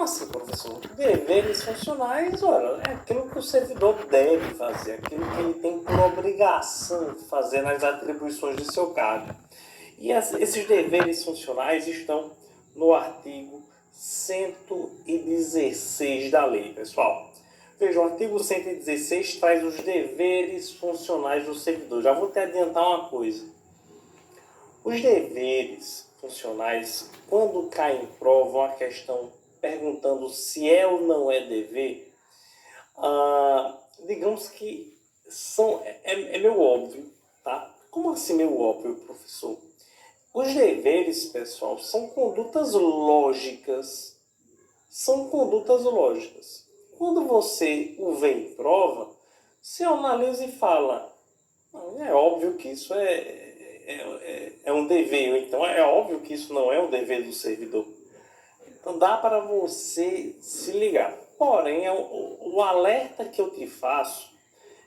Como assim, professor? Deveres funcionais, olha, é aquilo que o servidor deve fazer, aquilo que ele tem por obrigação de fazer nas atribuições de seu cargo. E esses deveres funcionais estão no artigo 116 da lei, pessoal. Veja, o artigo 116 traz os deveres funcionais do servidor. Já vou te adiantar uma coisa. Os deveres funcionais, quando cai em prova uma questão perguntando se é ou não é dever, digamos que é meio óbvio, tá? Como assim meio óbvio, professor? Os deveres, pessoal, são condutas lógicas. São condutas lógicas. Quando você o vê em prova, você analisa e fala, é óbvio que isso é um dever, então é óbvio que isso não é um dever do servidor. Então dá para você se ligar. Porém, o alerta que eu te faço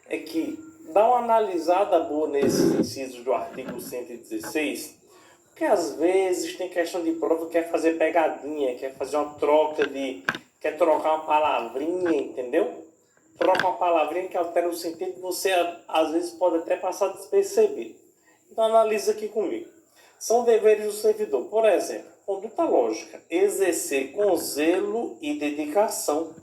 é que dá uma analisada boa nesses incisos do artigo 116, porque às vezes tem questão de prova que quer fazer pegadinha, quer fazer uma troca quer trocar uma palavrinha, entendeu? Troca uma palavrinha que altera o sentido, você às vezes pode até passar despercebido. Então analisa aqui comigo. São deveres do servidor. Por exemplo, conduta lógica. Exercer com zelo e dedicação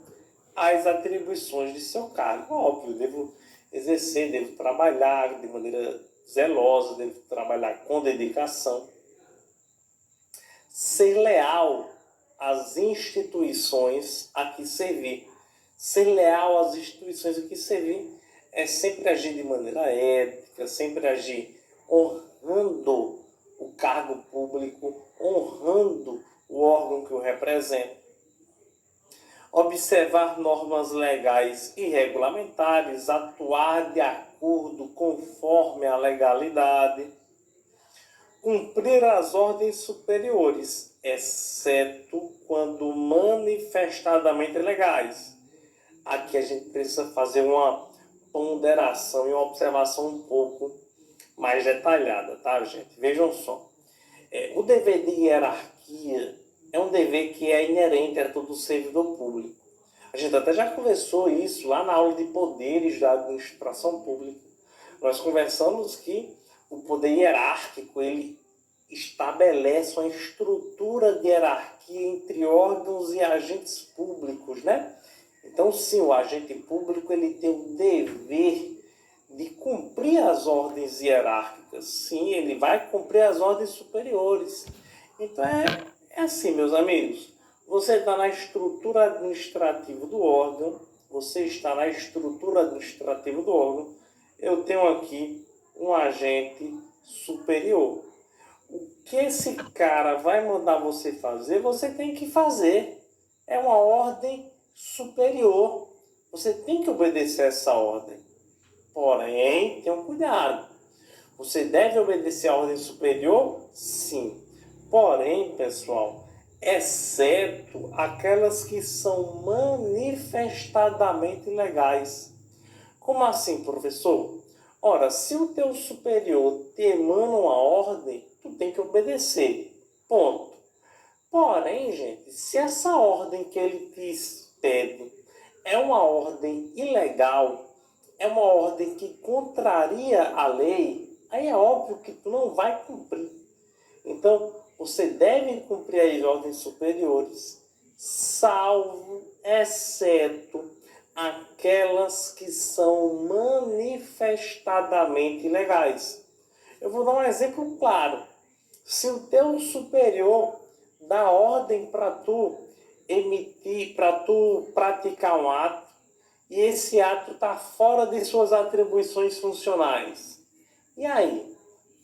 as atribuições de seu cargo. Óbvio, devo exercer, devo trabalhar de maneira zelosa, devo trabalhar com dedicação. Ser leal às instituições a que servir. Ser leal às instituições a que servir é sempre agir de maneira ética, sempre agir honrando o cargo público, honrando o órgão que o representa. Observar normas legais e regulamentares, atuar de acordo conforme a legalidade, cumprir as ordens superiores, exceto quando manifestadamente legais. Aqui a gente precisa fazer uma ponderação e uma observação um pouco mais detalhada, tá, gente? Vejam só. O dever de hierarquia é um dever que é inerente a todo servidor público. A gente até já conversou isso lá na aula de poderes da administração pública. Nós conversamos que o poder hierárquico, ele estabelece uma estrutura de hierarquia entre órgãos e agentes públicos, né? Então, sim, o agente público ele tem o dever de cumprir as ordens hierárquicas. Sim, ele vai cumprir as ordens superiores. Então, é assim, meus amigos. Você está na estrutura administrativa do órgão. Você está na estrutura administrativa do órgão. Eu tenho aqui um agente superior. O que esse cara vai mandar você fazer, você tem que fazer. É uma ordem superior. Você tem que obedecer essa ordem. Porém, tenha um cuidado. Você deve obedecer a ordem superior? Sim. Porém, pessoal, exceto aquelas que são manifestadamente legais. Como assim, professor? Ora, se o teu superior te emana uma ordem, tu tem que obedecer. Ponto. Porém, gente, se essa ordem que ele te pede é uma ordem ilegal, é uma ordem que contraria a lei, aí é óbvio que tu não vai cumprir. Então, você deve cumprir as ordens superiores, salvo, exceto aquelas que são manifestadamente ilegais. Eu vou dar um exemplo claro. Se o teu superior dá ordem para tu emitir, para tu praticar um ato, e esse ato está fora de suas atribuições funcionais, e aí?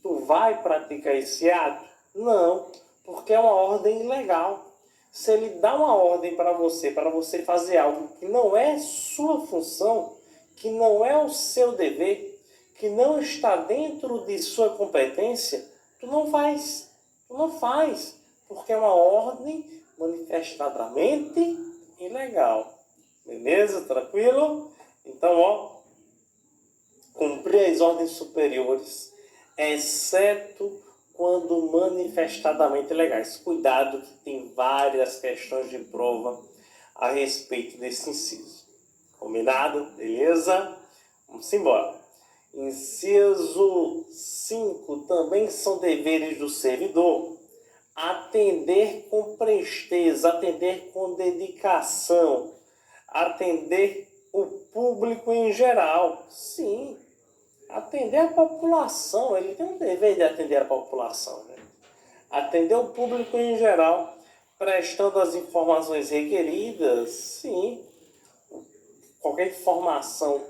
Tu vai praticar esse ato? Não, porque é uma ordem ilegal. Se ele dá uma ordem para você fazer algo que não é sua função, que não é o seu dever, que não está dentro de sua competência, tu não faz. Tu não faz, porque é uma ordem manifestadamente ilegal. Beleza? Tranquilo? Então, cumprir as ordens superiores, exceto quando manifestadamente legais. Cuidado que tem várias questões de prova a respeito desse inciso. Combinado? Beleza? Vamos embora. Inciso 5. Também são deveres do servidor atender com presteza, atender com dedicação, atender o público em geral. Sim, atender a população. Ele tem um dever de atender a população, né? Atender o público em geral, prestando as informações requeridas. Sim, qualquer informação,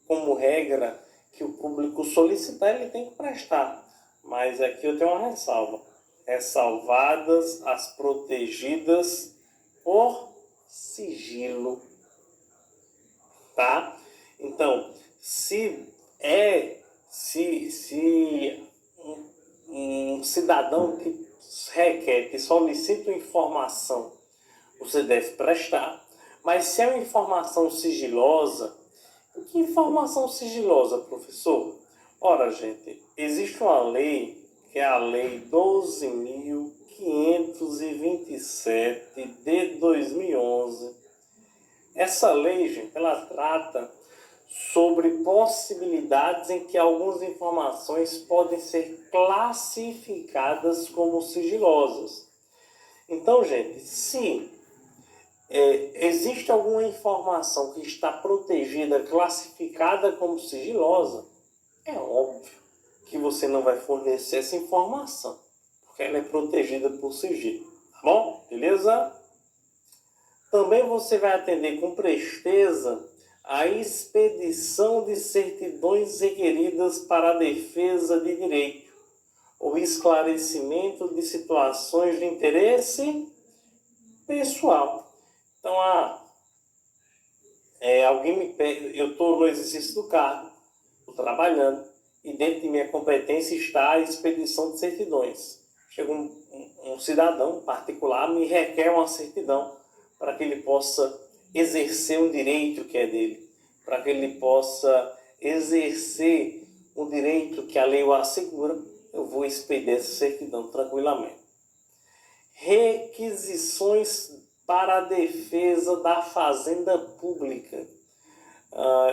como regra, que o público solicitar, ele tem que prestar. Mas aqui eu tenho uma ressalva. Ressalvadas as protegidas por sigilo. Tá? Então, se um cidadão que requer, que solicita informação, você deve prestar. Mas se é uma informação sigilosa, que informação sigilosa, professor? Ora, gente, existe uma lei, que é a Lei 12.527 de 2011. Essa lei, gente, ela trata sobre possibilidades em que algumas informações podem ser classificadas como sigilosas. Então, gente, se existe alguma informação que está protegida, classificada como sigilosa, é óbvio que você não vai fornecer essa informação, porque ela é protegida por sigilo. Tá bom? Beleza? Também você vai atender com presteza a expedição de certidões requeridas para a defesa de direito ou esclarecimento de situações de interesse pessoal. Então, alguém me pede, eu estou no exercício do cargo, estou trabalhando, e dentro de minha competência está a expedição de certidões. Chega um cidadão particular, me requer uma certidão para que ele possa exercer um direito que é dele, para que ele possa exercer um direito que a lei o assegura, eu vou expedir essa certidão tranquilamente. Requisições para a defesa da fazenda pública.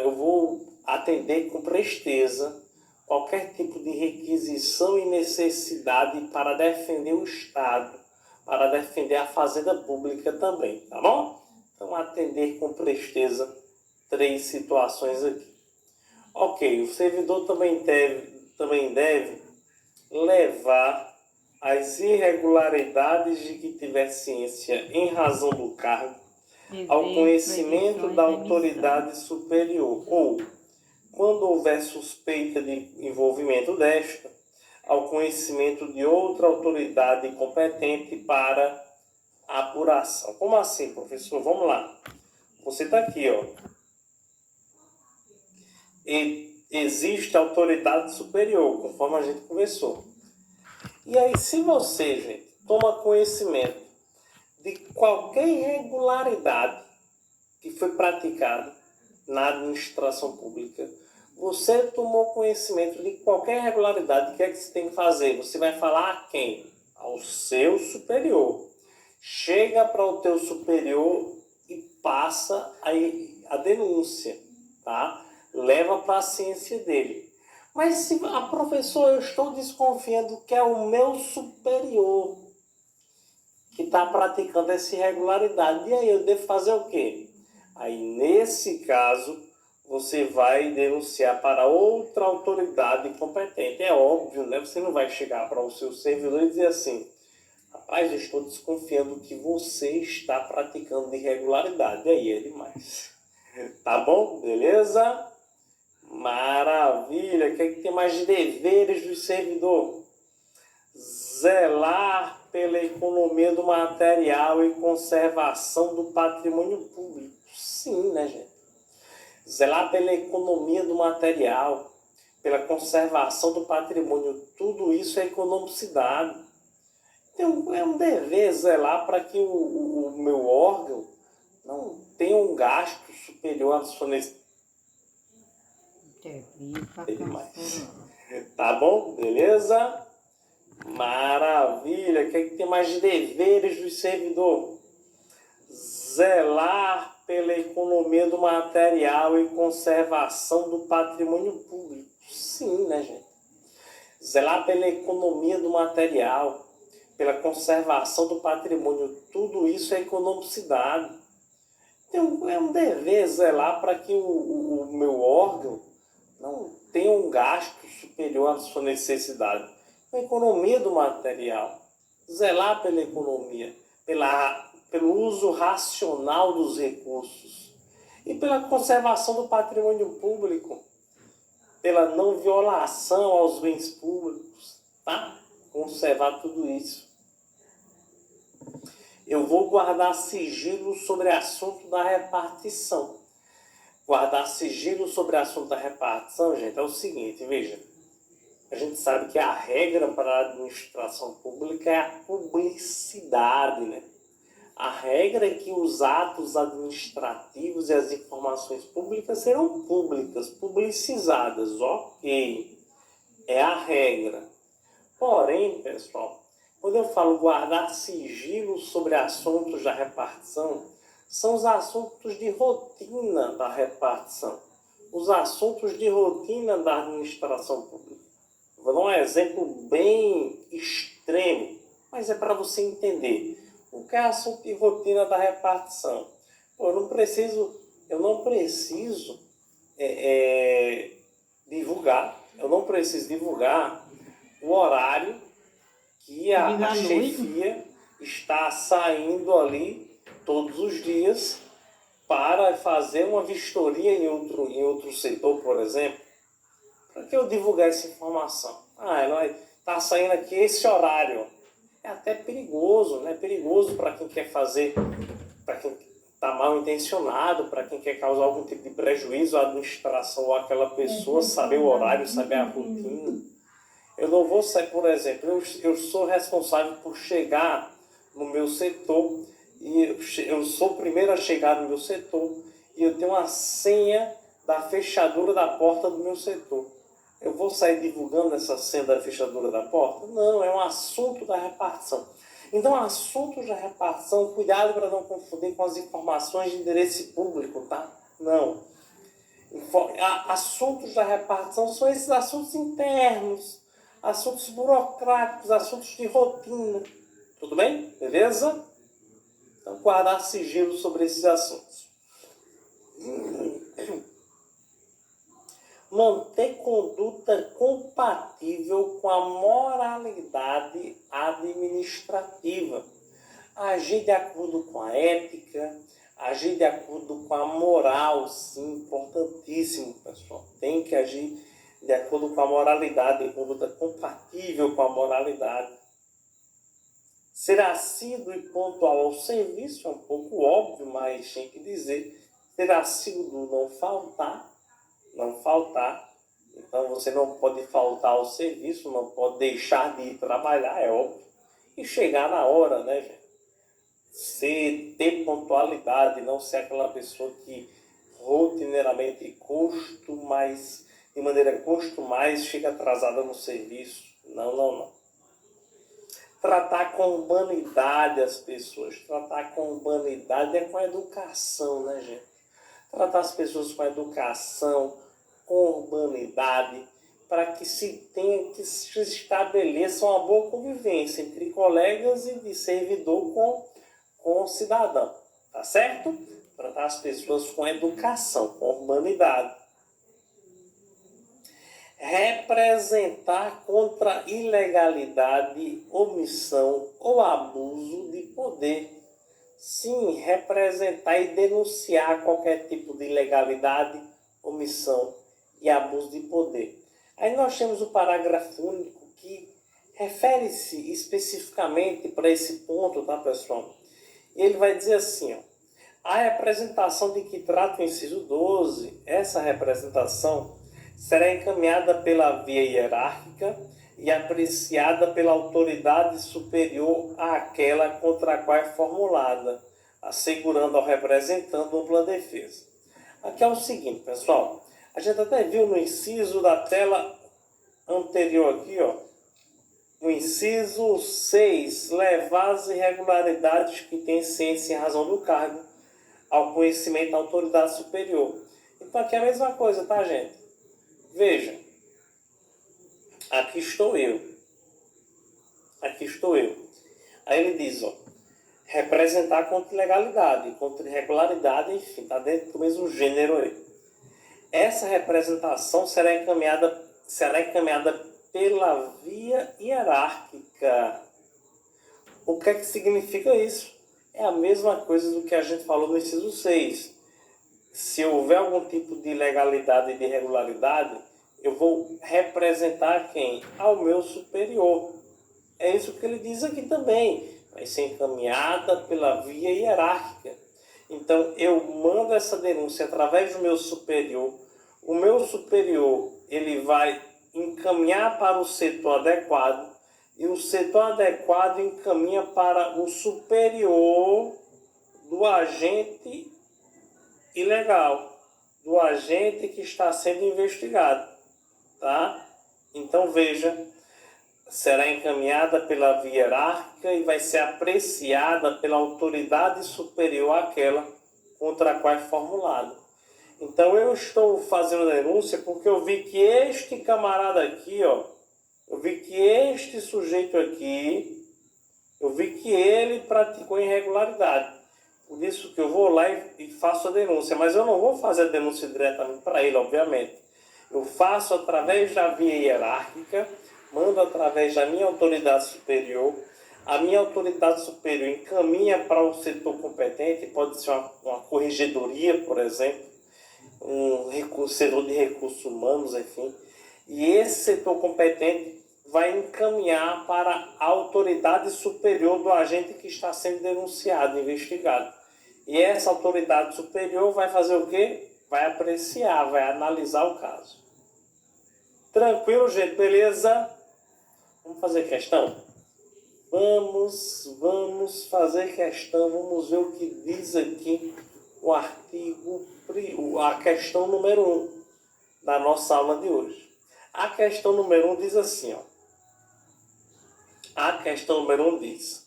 Eu vou atender com presteza qualquer tipo de requisição e necessidade para defender o Estado, para defender a fazenda pública também, tá bom? Então, atender com presteza 3 situações aqui. Ok, o servidor também deve levar as irregularidades de que tiver ciência em razão do cargo ao conhecimento da autoridade superior ou, quando houver suspeita de envolvimento desta, ao conhecimento de outra autoridade competente para a apuração. Como assim, professor? Vamos lá. Você está aqui, ó. E existe autoridade superior, conforme a gente conversou. E aí, se você, gente, toma conhecimento de qualquer irregularidade que foi praticada na administração pública, você tomou conhecimento de qualquer irregularidade, o que é que você tem que fazer? Você vai falar a quem? Ao seu superior. Chega para o teu superior e passa a denúncia, tá? Leva para a ciência dele. Mas se professor, eu estou desconfiando que é o meu superior que está praticando essa irregularidade. E aí, eu devo fazer o quê? Aí, nesse caso, você vai denunciar para outra autoridade competente. É óbvio, né? Você não vai chegar para o seu servidor e dizer assim: rapaz, eu estou desconfiando que você está praticando irregularidade. E aí é demais. Tá bom? Beleza? Maravilha! O que é que tem mais de deveres do servidor? Zelar pela economia do material e conservação do patrimônio público. Sim, né, gente? Zelar pela economia do material, pela conservação do patrimônio, tudo isso é economicidade. Então, é um dever zelar para que o meu órgão não tenha um gasto superior à sua necessidade. Tá bom? Beleza? Maravilha! O que é que tem mais de deveres do servidor? zelar pela economia do material e conservação do patrimônio público. Sim, né, gente? Zelar pela economia do material, pela conservação do patrimônio, tudo isso é economicidade. Então, é um dever zelar para que o meu órgão não tenha um gasto superior à sua necessidade. A economia do material, zelar pela economia, pelo uso racional dos recursos e pela conservação do patrimônio público, pela não violação aos bens públicos, tá? Conservar tudo isso. Eu vou guardar sigilo sobre o assunto da repartição. Guardar sigilo sobre o assunto da repartição, gente, é o seguinte, veja. A gente sabe que a regra para a administração pública é a publicidade, né? A regra é que os atos administrativos e as informações públicas serão públicas, publicizadas, ok. É a regra. Porém, pessoal, quando eu falo guardar sigilo sobre assuntos da repartição, são os assuntos de rotina da repartição, os assuntos de rotina da administração pública. Vou dar um exemplo bem extremo, mas é para você entender o que é assunto de rotina da repartição. Pô, eu não preciso divulgar o horário que a chefia está saindo ali todos os dias para fazer uma vistoria em outro setor, por exemplo. Para que eu divulgar essa informação? Ela está saindo aqui esse horário. É até perigoso, né? Perigoso para quem quer fazer, para quem está mal intencionado, para quem quer causar algum tipo de prejuízo à administração ou àquela pessoa, saber o horário, saber a rotina. Eu não vou sair, por exemplo, eu sou responsável por chegar no meu setor, e eu sou o primeiro a chegar no meu setor, e eu tenho uma senha da fechadura da porta do meu setor. Eu vou sair divulgando essa senha da fechadura da porta? Não, é um assunto da repartição. Então, assuntos da repartição, cuidado para não confundir com as informações de interesse público, tá? Não. Assuntos da repartição são esses assuntos internos, assuntos burocráticos, assuntos de rotina. Tudo bem? Beleza? Então, guardar sigilo sobre esses assuntos. Manter conduta compatível com a moralidade administrativa. Agir de acordo com a ética, agir de acordo com a moral, sim, importantíssimo, pessoal. Tem que agir de acordo com a moralidade, conduta compatível com a moralidade. Ser assíduo e pontual ao serviço é um pouco óbvio, mas tem que dizer. Ser assíduo, não faltar. Então você não pode faltar ao serviço, não pode deixar de ir trabalhar, é óbvio. E chegar na hora, né, gente? Ter pontualidade, não ser aquela pessoa que rotineiramente de maneira costumais, chega atrasada no serviço. Não. Tratar com humanidade as pessoas. Tratar com humanidade é com educação, né, gente? Tratar as pessoas com educação, com humanidade, para que se estabeleça uma boa convivência entre colegas e de servidor com o cidadão. Tá certo? Tratar as pessoas com educação, com humanidade. Representar contra ilegalidade, omissão ou abuso de poder. Sim, representar e denunciar qualquer tipo de ilegalidade, omissão e abuso de poder. Aí nós temos o parágrafo único que refere-se especificamente para esse ponto, tá, pessoal? E ele vai dizer assim, ó, a representação de que trata o inciso 12, essa representação será encaminhada pela via hierárquica e apreciada pela autoridade superior àquela contra a qual é formulada, assegurando ao representante ampla defesa. Aqui é o seguinte, pessoal, a gente até viu no inciso da tela anterior aqui, ó, no inciso 6, levar as irregularidades que tem ciência em razão do cargo, ao conhecimento da autoridade superior. Então aqui é a mesma coisa, tá, gente? Veja, aqui estou eu. Aqui estou eu. Aí ele diz, ó, representar contra ilegalidade, contra irregularidade, enfim, está dentro do mesmo gênero aí. Essa representação será encaminhada pela via hierárquica. O que é que significa isso? É a mesma coisa do que a gente falou no inciso 6. Se houver algum tipo de ilegalidade e de irregularidade, eu vou representar quem? Ao meu superior. É isso que ele diz aqui também. Vai ser encaminhada pela via hierárquica. Então, eu mando essa denúncia através do meu superior. O meu superior, ele vai encaminhar para o setor adequado. E o setor adequado encaminha para o superior do agente ilegal, do agente que está sendo investigado, tá? Então veja, será encaminhada pela via hierárquica e vai ser apreciada pela autoridade superior àquela contra a qual é formulado. Então eu estou fazendo a denúncia porque eu vi que este camarada aqui, ó, eu vi que este sujeito aqui, eu vi que ele praticou irregularidade. Por isso que eu vou lá e faço a denúncia. Mas eu não vou fazer a denúncia diretamente para ele, obviamente. Eu faço através da via hierárquica, mando através da minha autoridade superior. A minha autoridade superior encaminha para o setor competente, pode ser uma corregedoria, por exemplo, um setor de recursos humanos, enfim. E esse setor competente vai encaminhar para a autoridade superior do agente que está sendo denunciado, investigado. E essa autoridade superior vai fazer o quê? Vai apreciar, vai analisar o caso. Tranquilo, gente? Beleza? Vamos fazer questão? Vamos fazer questão. Vamos ver o que diz aqui o artigo, a questão número 1 da nossa aula de hoje. A questão número 1 diz assim, ó. A questão número 1 diz: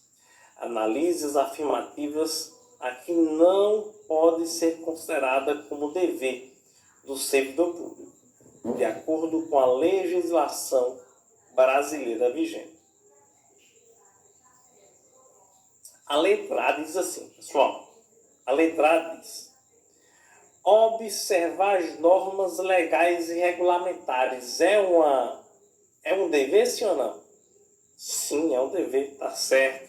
analise as afirmativas a que não pode ser considerada como dever do servidor público, de acordo com a legislação brasileira vigente. A letra A diz assim, pessoal. A letra A diz: observar as normas legais e regulamentares é um dever, sim ou não? Sim, é um dever, tá certo,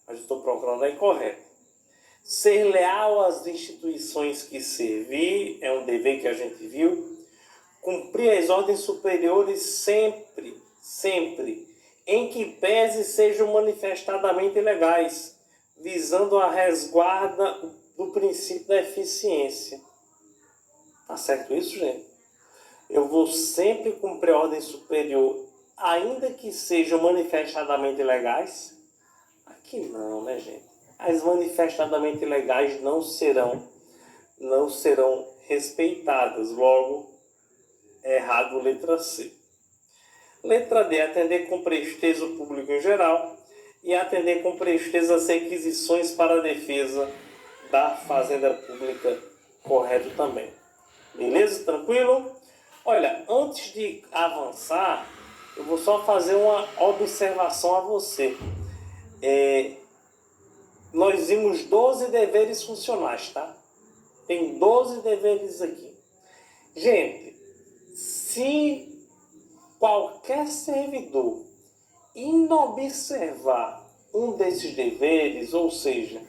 mas estou procurando a incorreta. Ser leal às instituições que servir é um dever que a gente viu. Cumprir as ordens superiores sempre, em que pese sejam manifestadamente ilegais, visando a resguarda do princípio da eficiência. Tá certo isso, gente? Eu vou sempre cumprir a ordem superior, ainda que sejam manifestadamente ilegais? Aqui não, né, gente? As manifestadamente ilegais não serão respeitadas. Logo, é errado letra C. Letra D, atender com presteza o público em geral e atender com presteza as requisições para a defesa da fazenda pública, correto também. Beleza? Tranquilo? Olha, antes de avançar, eu vou só fazer uma observação a você. Nós vimos 12 deveres funcionais, tá? Tem 12 deveres aqui. Gente, se qualquer servidor inobservar um desses deveres, ou seja,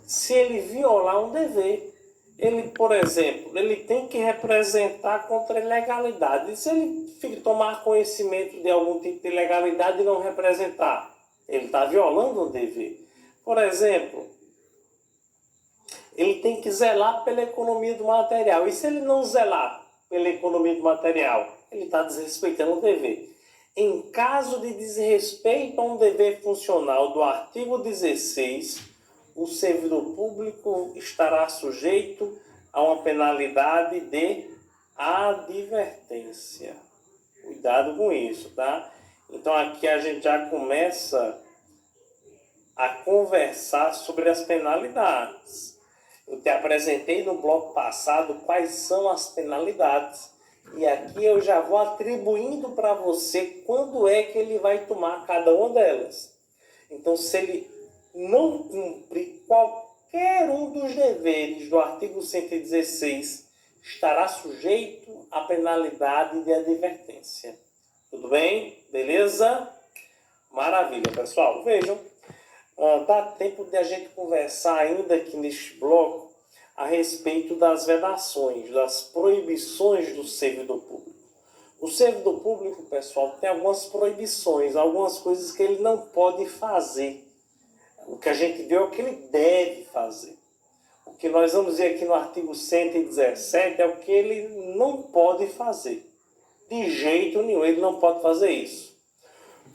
se ele violar um dever, ele, por exemplo, ele tem que representar contra a ilegalidade. E se ele tomar conhecimento de algum tipo de ilegalidade e não representar, ele está violando um dever. Por exemplo, ele tem que zelar pela economia do material. E se ele não zelar pela economia do material, ele está desrespeitando o dever. Em caso de desrespeito a um dever funcional do artigo 16, o servidor público estará sujeito a uma penalidade de advertência. Cuidado com isso, tá? Então aqui a gente já começa a conversar sobre as penalidades. Eu te apresentei no bloco passado quais são as penalidades. E aqui eu já vou atribuindo para você quando é que ele vai tomar cada uma delas. Então, se ele não cumpre qualquer um dos deveres do artigo 116, estará sujeito à penalidade de advertência. Tudo bem? Beleza? Maravilha, pessoal. Vejam, dá tempo de a gente conversar ainda aqui neste bloco a respeito das vedações, das proibições do servidor público. O servidor público, pessoal, tem algumas proibições, algumas coisas que ele não pode fazer. O que a gente vê é o que ele deve fazer. O que nós vamos ver aqui no artigo 117 é o que ele não pode fazer. De jeito nenhum, ele não pode fazer isso.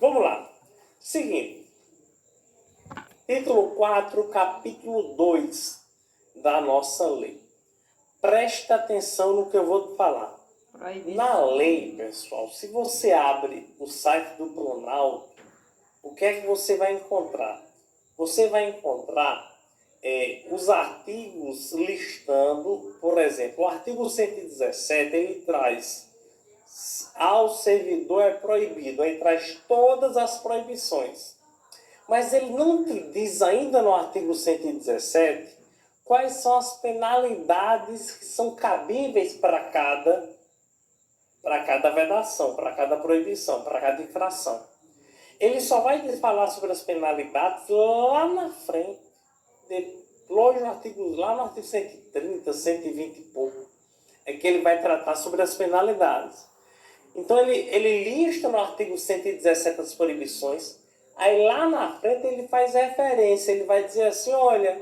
Vamos lá. Seguinte. Título 4, capítulo 2 da nossa lei. Presta atenção no que eu vou te falar. Na lei, pessoal, se você abre o site do Planalto, o que é que você vai encontrar? Você vai encontrar os artigos listando, por exemplo, o artigo 117, ele traz ao servidor é proibido, ele traz todas as proibições. Mas ele não te diz ainda no artigo 117 quais são as penalidades que são cabíveis para cada vedação, para cada proibição, para cada infração. Ele só vai falar sobre as penalidades lá na frente, depois lá no artigo 130, 120 e pouco, é que ele vai tratar sobre as penalidades. Então ele lista no artigo 117 as proibições, aí lá na frente ele faz referência, ele vai dizer assim, olha,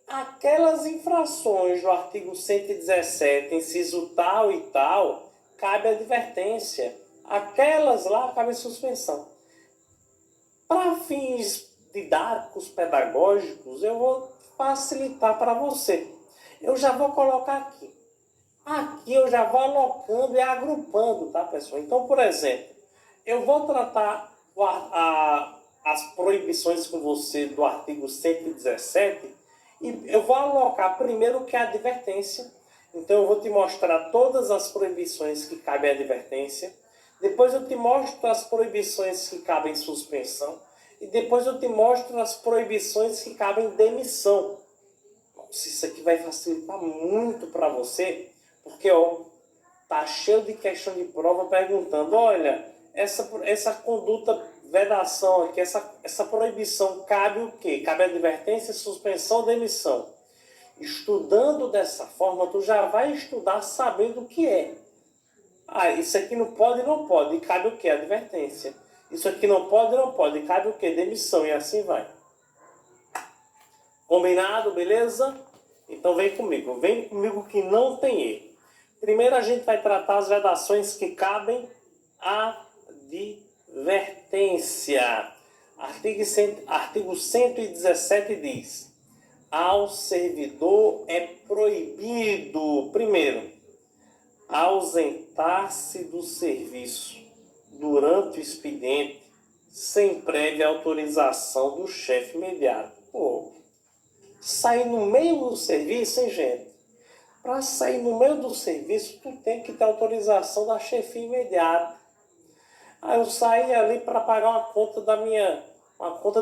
aquelas infrações do artigo 117, inciso tal e tal, cabe advertência. Aquelas lá cabe suspensão. Para fins didáticos, pedagógicos, eu vou facilitar para você. Eu já vou colocar aqui. Aqui eu já vou alocando e agrupando, tá, pessoal? Então, por exemplo, eu vou tratar as proibições com você do artigo 117 e eu vou alocar primeiro o que é a advertência. Então, eu vou te mostrar todas as proibições que cabem à advertência. Depois eu te mostro as proibições que cabem suspensão. E depois eu te mostro as proibições que cabem demissão. Nossa, isso aqui vai facilitar muito para você, porque tá cheio de questão de prova perguntando, olha, essa conduta, vedação aqui, essa proibição cabe o quê? Cabe advertência, suspensão, demissão. Estudando dessa forma, tu já vai estudar sabendo o que é. Isso aqui não pode, não pode. E cabe o quê? Advertência. Isso aqui não pode, não pode. E cabe o quê? Demissão. E assim vai. Combinado? Beleza? Então vem comigo. Vem comigo que não tem erro. Primeiro a gente vai tratar as vedações que cabem advertência. Artigo 117 diz: ao servidor é proibido, primeiro, ausentar-se do serviço durante o expediente sem prévia autorização do chefe imediato. Sair no meio do serviço, hein, gente? Para sair no meio do serviço, tu tem que ter autorização da chefia imediata. Eu saí ali para pagar uma conta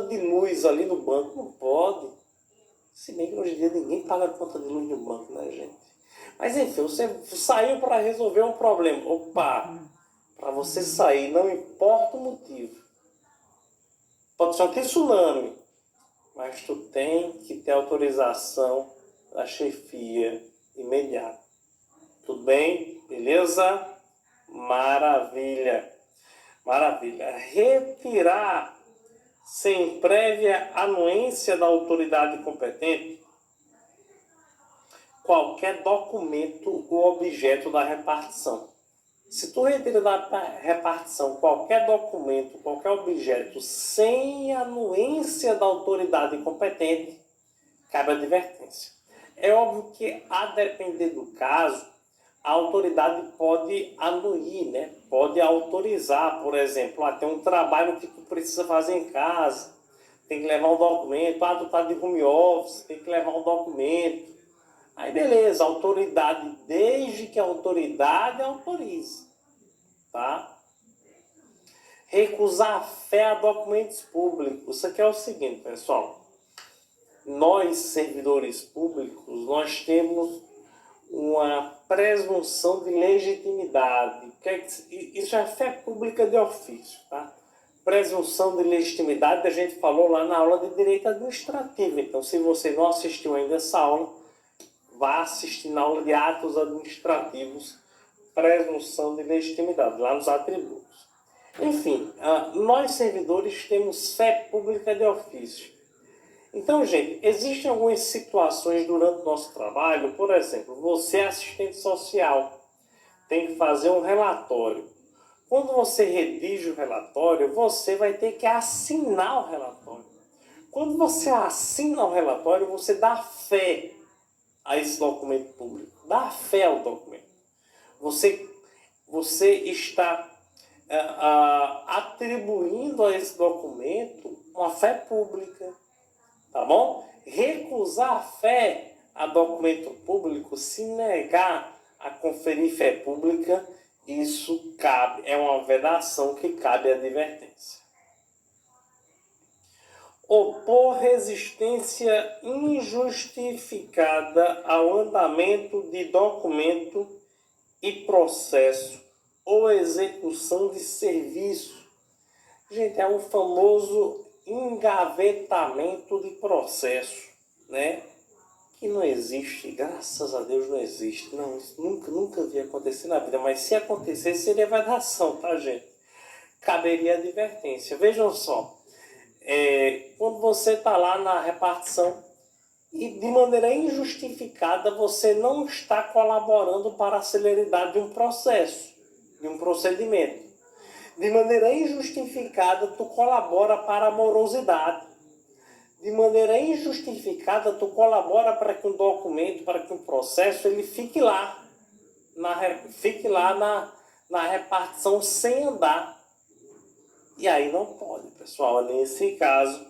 de luz ali no banco. Não pode. Se bem que hoje em dia ninguém paga conta de luz no banco, né, gente? Mas enfim, você saiu para resolver um problema. Para você sair, não importa o motivo. Pode ser um tsunami, mas tu tem que ter autorização da chefia imediata. Tudo bem? Beleza? Maravilha. Maravilha. Retirar sem prévia anuência da autoridade competente qualquer documento ou objeto da repartição. Se tu retira da repartição qualquer documento, qualquer objeto sem anuência da autoridade competente, cabe advertência. É óbvio que, a depender do caso, a autoridade pode anuir, né? Pode autorizar, por exemplo, tem um trabalho que tu precisa fazer em casa, tem que levar um documento, tu tá de home office, tem que levar um documento. Aí beleza, autoridade, desde que a autoridade autorize, tá? Recusar fé a documentos públicos. Isso aqui é o seguinte, pessoal. Nós, servidores públicos, nós temos uma presunção de legitimidade. Isso é fé pública de ofício, tá? Presunção de legitimidade, a gente falou lá na aula de direito administrativo. Então, se você não assistiu ainda essa aula, vá assistir na aula de atos administrativos, presunção de legitimidade, lá nos atributos. Enfim, nós servidores temos fé pública de ofício. Então, gente, existem algumas situações durante o nosso trabalho, por exemplo, você é assistente social, tem que fazer um relatório. Quando você redige o relatório, você vai ter que assinar o relatório. Quando você assina o relatório, você dá fé a esse documento público. Dá fé ao documento. Você está atribuindo a esse documento uma fé pública. Tá bom? Recusar a fé a documento público, se negar a conferir fé pública, isso é uma vedação que cabe à advertência. Opor resistência injustificada ao andamento de documento e processo ou execução de serviço. Gente, é o famoso engavetamento de processo, né? Que não existe, graças a Deus não existe. Não, isso nunca vi acontecer na vida, mas se acontecesse seria vedação, tá, gente? Caberia advertência. Vejam só, quando você está lá na repartição e de maneira injustificada você não está colaborando para a celeridade de um processo, de um procedimento. De maneira injustificada, tu colabora para a morosidade. De maneira injustificada, tu colabora para que um documento, para que um processo, ele fique lá na repartição sem andar. E aí não pode, pessoal. Nesse caso,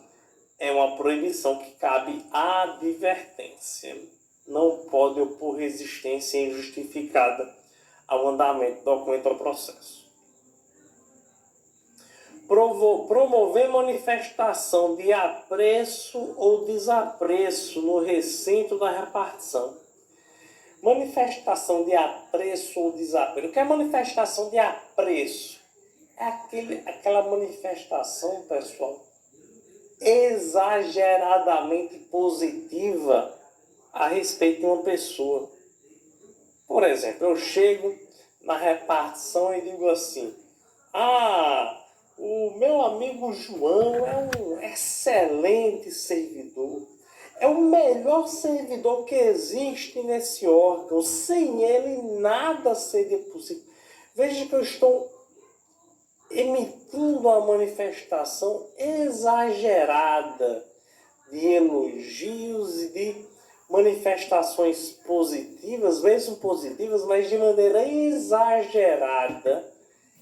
é uma proibição que cabe à advertência. Não pode opor resistência injustificada ao andamento do documento ou processo. Promover manifestação de apreço ou desapreço no recinto da repartição. Manifestação de apreço ou desapreço. O que é manifestação de apreço? É aquela manifestação, pessoal, exageradamente positiva a respeito de uma pessoa. Por exemplo, eu chego na repartição e digo assim: o meu amigo João é um excelente servidor. É o melhor servidor que existe nesse órgão. Sem ele, nada seria possível. Veja que eu estou emitindo uma manifestação exagerada de elogios e de manifestações positivas, mesmo positivas, mas de maneira exagerada.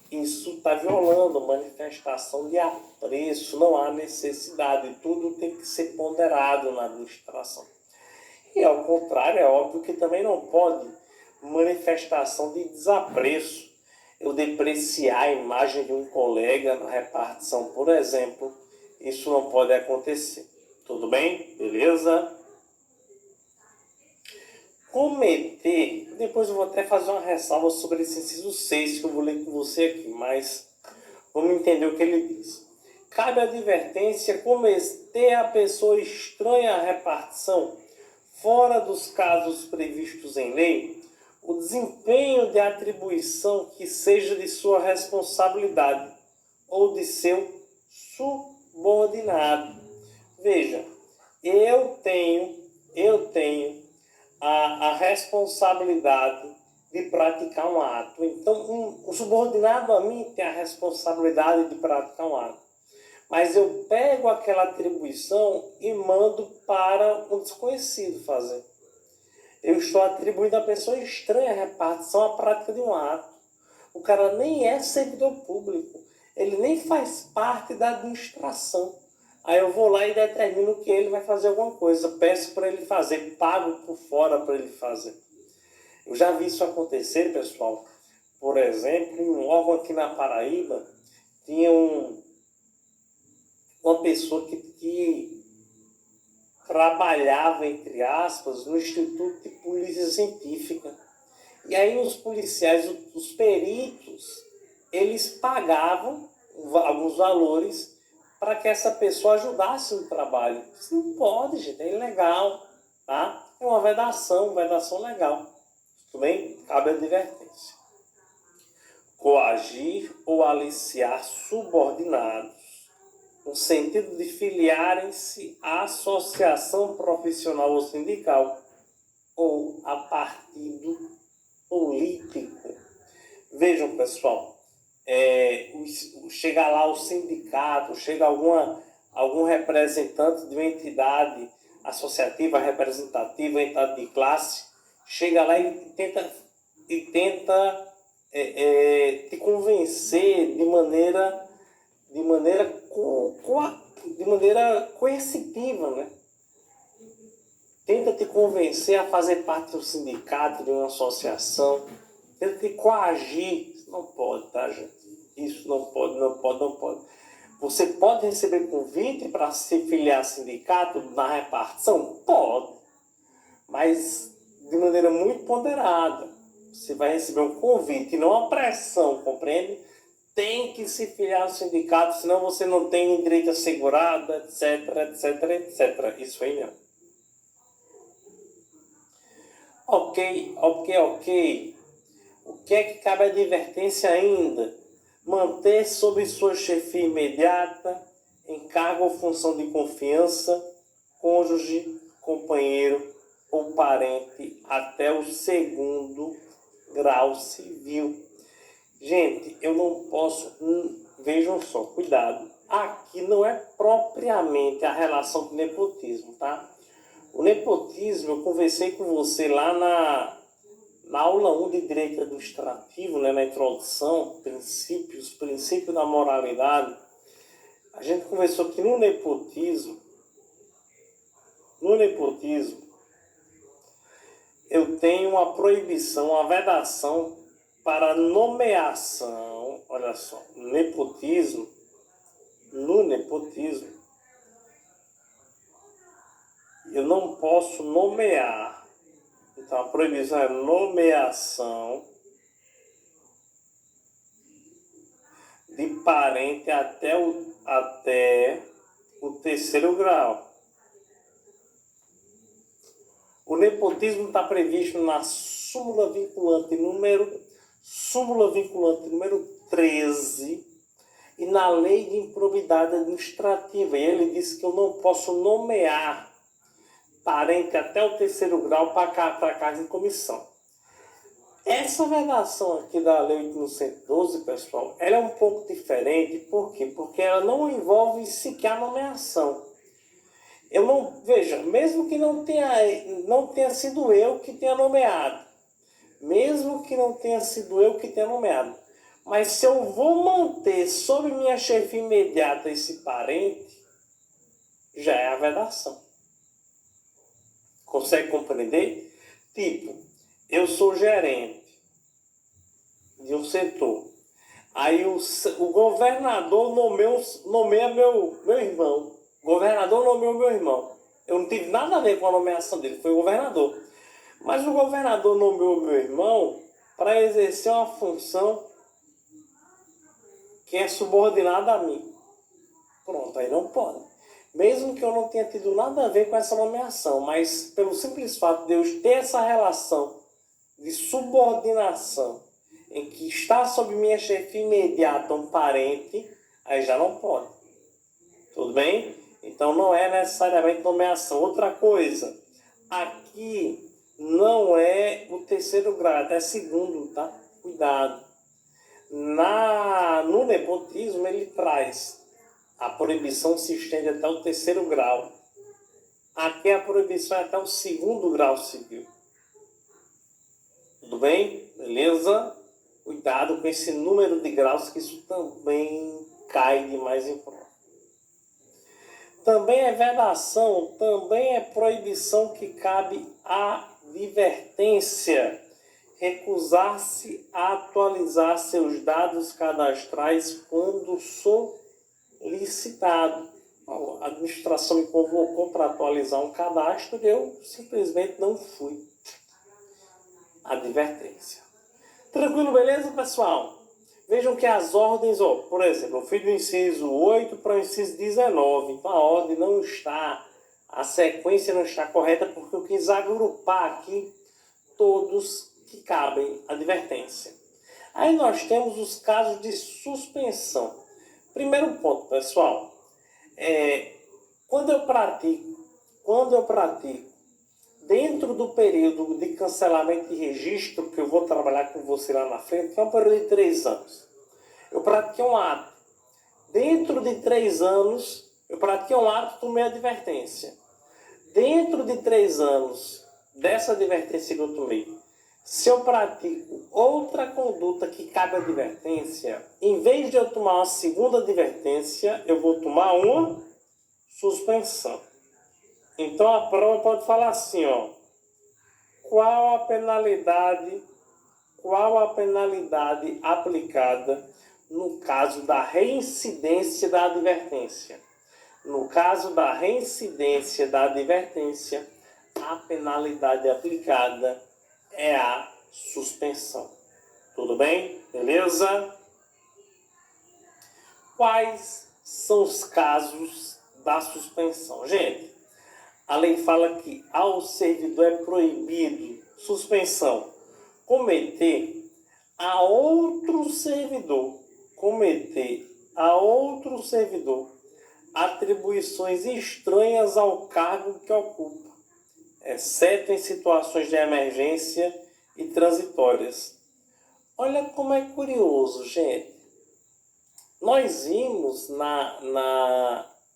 Isso está violando a manifestação de apreço, não há necessidade, tudo tem que ser ponderado na administração. E ao contrário, é óbvio que também não pode manifestação de desapreço. Eu depreciar a imagem de um colega na repartição, por exemplo, isso não pode acontecer. Tudo bem? Beleza? Cometer, depois eu vou até fazer uma ressalva sobre esse inciso 6 que eu vou ler com você aqui, mas vamos entender o que ele diz. Cabe advertência cometer a pessoa estranha à repartição, fora dos casos previstos em lei, o desempenho de atribuição que seja de sua responsabilidade ou de seu subordinado. Veja, eu tenho a responsabilidade de praticar um ato. Então, o subordinado a mim tem a responsabilidade de praticar um ato. Mas eu pego aquela atribuição e mando para um desconhecido fazer. Eu estou atribuindo a pessoa estranha a repartição a prática de um ato. O cara nem é servidor público. Ele nem faz parte da administração. Aí eu vou lá e determino que ele vai fazer alguma coisa, peço para ele fazer, pago por fora para ele fazer. Eu já vi isso acontecer, pessoal. Por exemplo, em um órgão aqui na Paraíba, tinha uma pessoa que trabalhava, entre aspas, no Instituto de Polícia Científica. E aí os policiais, os peritos, eles pagavam alguns valores para que essa pessoa ajudasse no trabalho. Isso não pode, gente, é ilegal, tá? É uma vedação legal. Tudo bem? Cabe advertência. Coagir ou aliciar subordinados, no sentido de filiarem-se à associação profissional ou sindical ou a partido político. Vejam, pessoal, chega lá o sindicato, chega algum representante de uma entidade associativa, representativa, entidade de classe, chega lá e tenta te convencer de maneira coercitiva, né? Tenta te convencer a fazer parte de um sindicato, de uma associação, tenta te coagir. Isso não pode, tá, gente? Isso não pode. Você pode receber convite para se filiar a sindicato na repartição? Pode, mas de maneira muito ponderada. Você vai receber um convite e não uma pressão, compreende? Tem que se filiar ao sindicato, senão você não tem direito assegurado, etc. Isso aí não. Ok. O que é que cabe a advertência ainda? Manter sob sua chefia imediata, encargo ou função de confiança, cônjuge, companheiro ou parente até o segundo grau civil. Gente, eu não posso... Vejam só, cuidado. Aqui não é propriamente a relação do nepotismo, tá? O nepotismo, eu conversei com você lá na aula 1 de Direito Administrativo, né, na introdução, princípios da moralidade. A gente conversou que no nepotismo, eu tenho uma proibição, uma vedação para nomeação. Olha só, no nepotismo, eu não posso nomear. Então, a proibição é nomeação de parente até o terceiro grau. O nepotismo está previsto na súmula vinculante número 13 e na lei de improbidade administrativa. E ele disse que eu não posso nomear parente até o terceiro grau para cargo de comissão. Essa vedação aqui da Lei 8.112, pessoal, ela é um pouco diferente. Por quê? Porque ela não envolve sequer a nomeação. Veja, mesmo que não tenha sido eu que tenha nomeado, mas se eu vou manter sob minha chefia imediata esse parente, já é a vedação. Consegue compreender? Tipo, eu sou gerente de um setor. Aí o governador nomeia meu irmão. O governador nomeou meu irmão. Eu não tive nada a ver com a nomeação dele, foi o governador. Mas o governador nomeou meu irmão para exercer uma função que é subordinada a mim. Pronto, aí não pode. Mesmo que eu não tenha tido nada a ver com essa nomeação, mas pelo simples fato de eu ter essa relação de subordinação em que está sob minha chefia imediata um parente, aí já não pode. Tudo bem? Então não é necessariamente nomeação. Outra coisa, aqui não é o terceiro grau, até segundo, tá? Cuidado. No nepotismo ele traz a proibição se estende até o terceiro grau. Aqui a proibição é até o segundo grau civil. Tudo bem? Beleza? Cuidado com esse número de graus, que isso também cai demais em prova. Também é vedação, também é proibição que cabe à advertência. Recusar-se a atualizar seus dados cadastrais quando solicitado. A administração me convocou para atualizar um cadastro e eu simplesmente não fui. Advertência. Tranquilo, beleza, pessoal? Vejam que as ordens, por exemplo, eu fui do inciso 8 para o inciso 19. Então a ordem não está, a sequência não está correta porque eu quis agrupar aqui todos que cabem advertência. Aí nós temos os casos de suspensão. Primeiro ponto, pessoal, quando eu pratico dentro do período de cancelamento de registro, que eu vou trabalhar com você lá na frente, que é um período de 3 anos. Eu pratiquei um ato. Dentro de 3 anos, eu pratiquei um ato, tomei advertência. Dentro de 3 anos dessa advertência que eu tomei, se eu pratico outra conduta que cabe advertência, em vez de eu tomar uma segunda advertência, eu vou tomar uma suspensão. Então a prova pode falar assim, qual a penalidade aplicada no caso da reincidência da advertência? No caso da reincidência da advertência, a penalidade aplicada é a suspensão. Tudo bem? Beleza? Quais são os casos da suspensão? Gente, a lei fala que ao servidor é proibido, suspensão, cometer a outro servidor atribuições estranhas ao cargo que ocupa, exceto em situações de emergência e transitórias. Olha como é curioso, gente. Nós vimos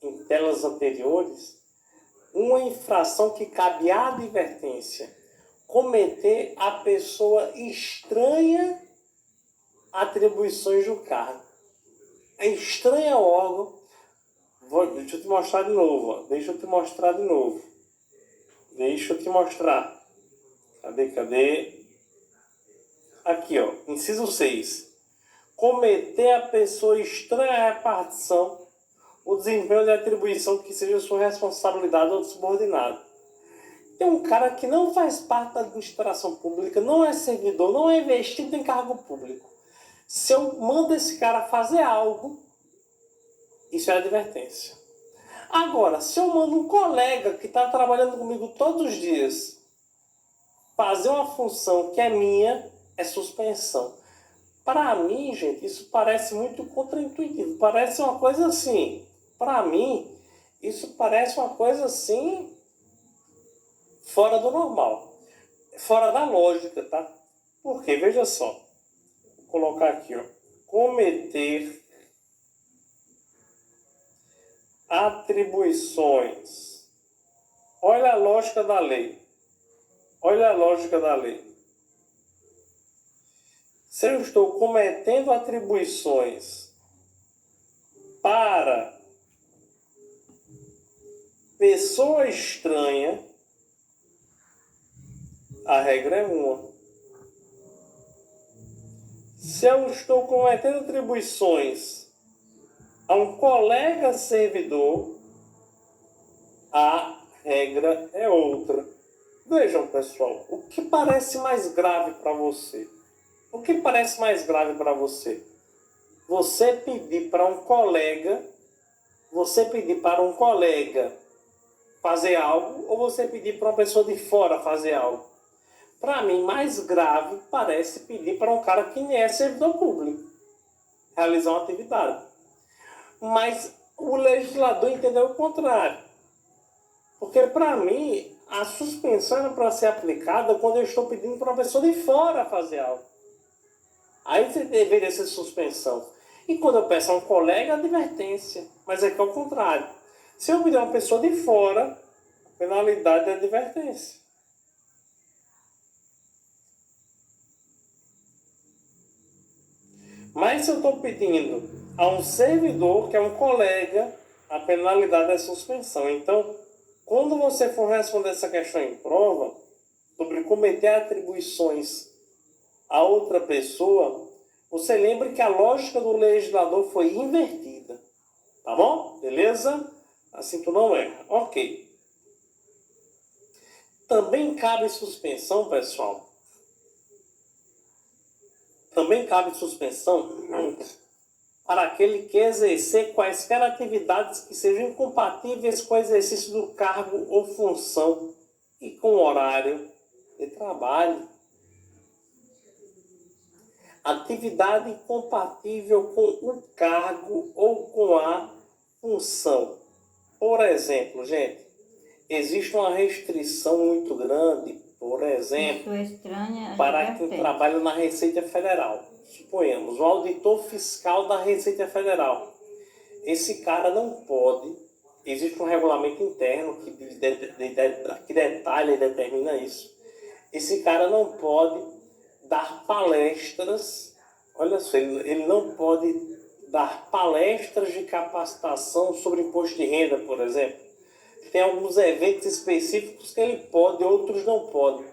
em telas anteriores uma infração que cabe à advertência. Cometer a pessoa estranha atribuições do cargo. É estranha ao órgão. Deixa eu te mostrar de novo. Deixa eu te mostrar. Cadê? Aqui, inciso 6. Cometer a pessoa estranha à repartição o desempenho de atribuição que seja sua responsabilidade ou subordinado. Tem um cara que não faz parte da administração pública, não é servidor, não é investido em cargo público. Se eu mando esse cara fazer algo, isso é advertência. Agora, se eu mando um colega que está trabalhando comigo todos os dias fazer uma função que é minha, é suspensão. Para mim, gente, isso parece muito contraintuitivo. Parece uma coisa assim. Para mim, isso parece uma coisa assim fora do normal. Fora da lógica, tá? Porque, veja só. Vou colocar aqui, cometer atribuições. Olha a lógica da lei. Se eu estou cometendo atribuições para pessoa estranha, a regra é uma. Se eu estou cometendo atribuições a um colega servidor, a regra é outra. Vejam, pessoal, o que parece mais grave para você? Você pedir para um colega fazer algo ou você pedir para uma pessoa de fora fazer algo? Para mim, mais grave parece pedir para um cara que nem é servidor público realizar uma atividade. Mas o legislador entendeu o contrário. Porque, para mim, a suspensão era para ser aplicada quando eu estou pedindo para uma pessoa de fora fazer algo. Aí deveria ser suspensão. E quando eu peço a um colega, advertência. Mas é que é o contrário. Se eu pedir a uma pessoa de fora, a penalidade é advertência. Mas se eu estou pedindo a um servidor, que é um colega, a penalidade é suspensão. Então, quando você for responder essa questão em prova, sobre cometer atribuições a outra pessoa, você lembre que a lógica do legislador foi invertida. Tá bom? Beleza? Assim tu não erra. Ok. Também cabe suspensão, pessoal. Também cabe suspensão para aquele que exercer quaisquer atividades que sejam incompatíveis com o exercício do cargo ou função e com o horário de trabalho. Atividade incompatível com o cargo ou com a função. Por exemplo, gente, existe uma restrição muito grande, por exemplo, para quem trabalha na Receita Federal. Suponhamos, o auditor fiscal da Receita Federal. Esse cara não pode, existe um regulamento interno que detalha e determina isso. Esse cara não pode dar palestras, olha só, ele não pode dar palestras de capacitação sobre imposto de renda, por exemplo. Tem alguns eventos específicos que ele pode, outros não podem.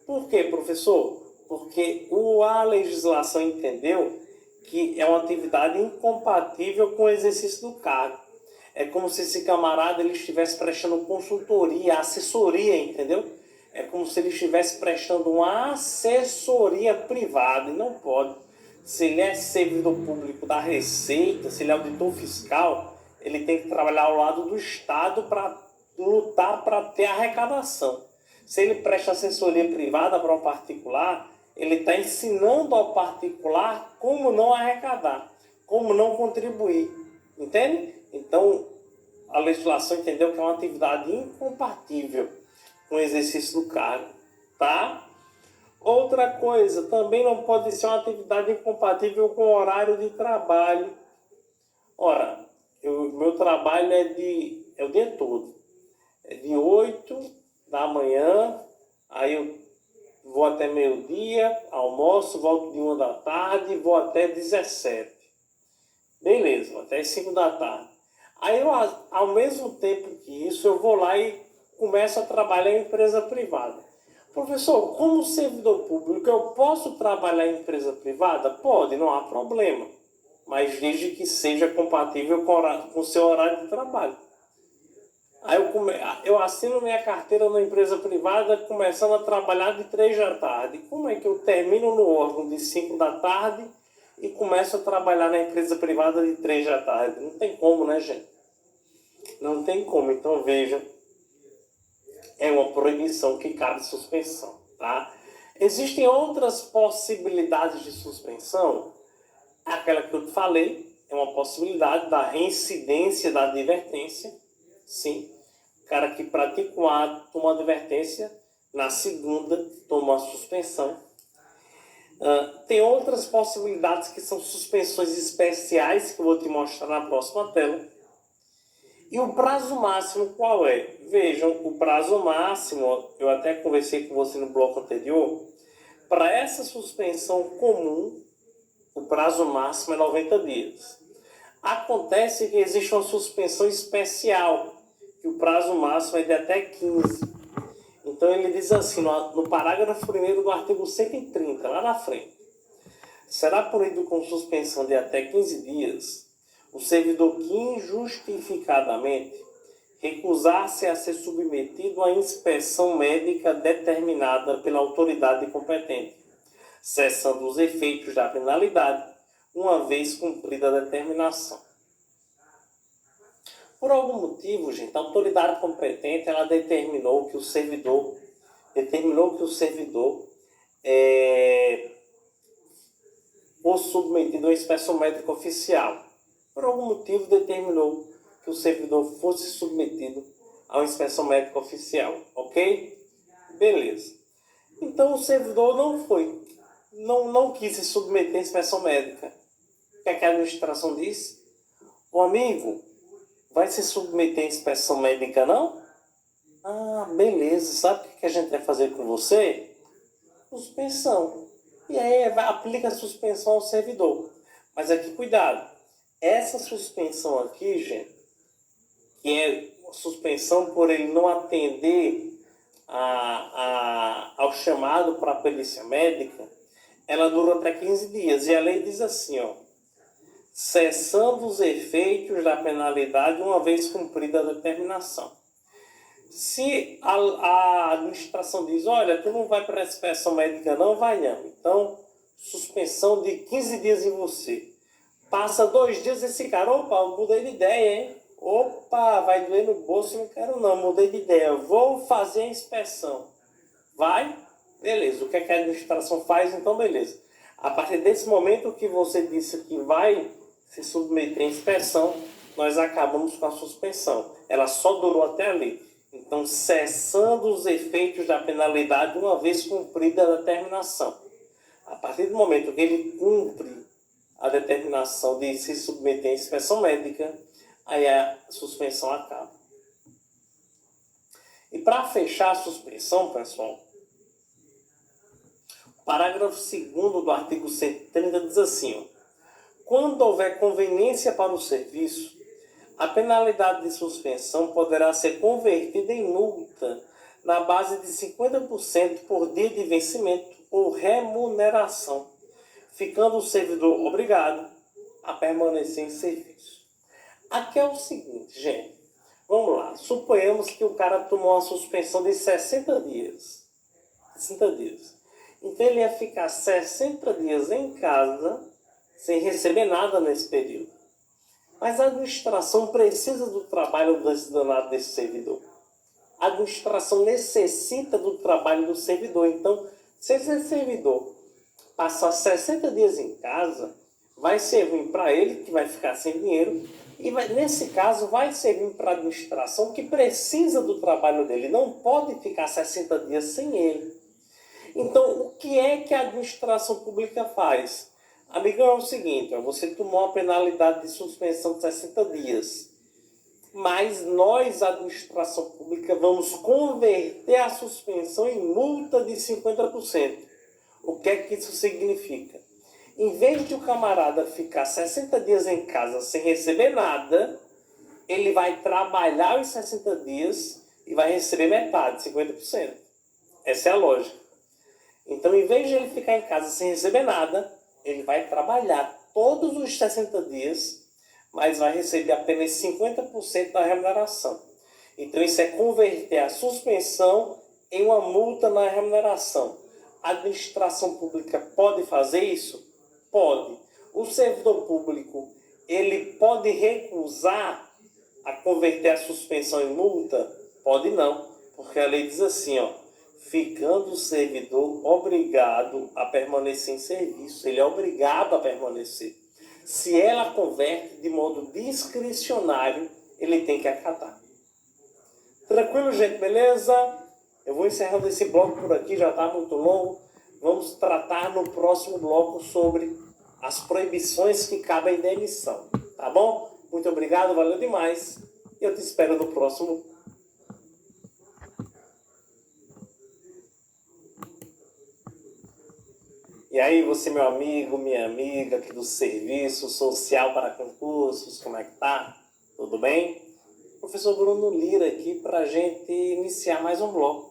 Por quê, professor? Porque a legislação entendeu que é uma atividade incompatível com o exercício do cargo. É como se esse camarada ele estivesse prestando consultoria, assessoria, entendeu? É como se ele estivesse prestando uma assessoria privada e não pode. Se ele é servidor público da Receita, se ele é auditor fiscal, ele tem que trabalhar ao lado do Estado para lutar para ter arrecadação. Se ele presta assessoria privada para um particular, ele está ensinando ao particular como não arrecadar, como não contribuir. Entende? Então, a legislação entendeu que é uma atividade incompatível com o exercício do cargo. Tá? Outra coisa, também não pode ser uma atividade incompatível com o horário de trabalho. Ora, meu trabalho é o dia todo. É de 8 da manhã, aí eu vou até meio-dia, almoço, volto de 1 da tarde, vou até 17. Beleza, vou até 5 da tarde. Aí, ao mesmo tempo que isso, eu vou lá e começo a trabalhar em empresa privada. Professor, como servidor público, eu posso trabalhar em empresa privada? Pode, não há problema. Mas desde que seja compatível com o seu horário de trabalho. Aí eu assino minha carteira na empresa privada, começando a trabalhar de 3 da tarde. Como é que eu termino no órgão de 5 da tarde e começo a trabalhar na empresa privada de 3 da tarde? Não tem como, né, gente? Não tem como. Então, veja, é uma proibição que cabe suspensão, tá? Existem outras possibilidades de suspensão. Aquela que eu te falei, é uma possibilidade da reincidência da advertência. Sim, o cara que pratica um ato toma uma advertência, na segunda toma uma suspensão. Tem outras possibilidades que são suspensões especiais, que eu vou te mostrar na próxima tela. E o prazo máximo qual é? Vejam, o prazo máximo, eu até conversei com você no bloco anterior, para essa suspensão comum, o prazo máximo é 90 dias. Acontece que existe uma suspensão especial, que o prazo máximo é de até 15. Então ele diz assim, no parágrafo 1º do artigo 130, lá na frente. Será punido com suspensão de até 15 dias o servidor que injustificadamente recusar-se a ser submetido à inspeção médica determinada pela autoridade competente, cessando os efeitos da penalidade, uma vez cumprida a determinação. Por algum motivo, gente, a autoridade competente ela determinou que o servidor fosse submetido a uma inspeção médica oficial. Por algum motivo determinou que o servidor fosse submetido a uma inspeção médica oficial, ok? Beleza. Então o servidor não quis se submeter à inspeção médica. O que a administração disse? O amigo, vai se submeter à inspeção médica não? Ah, beleza. Sabe o que a gente vai fazer com você? Suspensão. E aí aplica a suspensão ao servidor. Mas aqui, cuidado. Essa suspensão aqui, gente, que é suspensão por ele não atender ao chamado para a perícia médica, ela dura até 15 dias. E a lei diz assim, ó, cessando os efeitos da penalidade uma vez cumprida a determinação. Se a administração diz, olha, tu não vai para a inspeção médica não, vai não. Então, suspensão de 15 dias em você. Passa 2 dias esse cara, opa, eu mudei de ideia, hein? Opa, vai doer no bolso, não quero não, mudei de ideia, vou fazer a inspeção. Vai? Beleza, o que a administração faz? Então, beleza. A partir desse momento que você disse que vai se submeter à inspeção, nós acabamos com a suspensão. Ela só durou até ali. Então, cessando os efeitos da penalidade uma vez cumprida a determinação. A partir do momento que ele cumpre a determinação de se submeter à inspeção médica, aí a suspensão acaba. E para fechar a suspensão, pessoal, o parágrafo 2º do artigo 130 diz assim, ó, quando houver conveniência para o serviço, a penalidade de suspensão poderá ser convertida em multa na base de 50% por dia de vencimento ou remuneração, ficando o servidor obrigado a permanecer em serviço. Aqui é o seguinte, gente. Vamos lá. Suponhamos que o cara tomou uma suspensão de 60 dias. 60 dias. Então ele ia ficar 60 dias em casa sem receber nada nesse período. Mas a administração precisa do trabalho desse danado desse servidor. A administração necessita do trabalho do servidor. Então, se esse servidor passar 60 dias em casa, vai ser ruim para ele, que vai ficar sem dinheiro, e nesse caso vai ser ruim para a administração, que precisa do trabalho dele, não pode ficar 60 dias sem ele. Então, o que é que a administração pública faz? Amigão, é o seguinte, você tomou uma penalidade de suspensão de 60 dias, mas nós, a administração pública, vamos converter a suspensão em multa de 50%. O que é que isso significa? Em vez de o camarada ficar 60 dias em casa sem receber nada, ele vai trabalhar os 60 dias e vai receber metade, 50%. Essa é a lógica. Então, em vez de ele ficar em casa sem receber nada, ele vai trabalhar todos os 60 dias, mas vai receber apenas 50% da remuneração. Então, isso é converter a suspensão em uma multa na remuneração. A administração pública pode fazer isso? Pode. O servidor público, ele pode recusar a converter a suspensão em multa? Pode não, porque a lei diz assim, ó, ficando o servidor obrigado a permanecer em serviço. Ele é obrigado a permanecer. Se ela converte de modo discricionário, ele tem que acatar. Tranquilo, gente? Beleza? Eu vou encerrando esse bloco por aqui, já está muito longo. Vamos tratar no próximo bloco sobre as proibições que cabem da emissão. Tá bom? Muito obrigado, valeu demais. E eu te espero no próximo. E aí, você, meu amigo, minha amiga aqui do Serviço Social para Concursos, como é que tá? Tudo bem? Professor Bruno Lira aqui para a gente iniciar mais um bloco.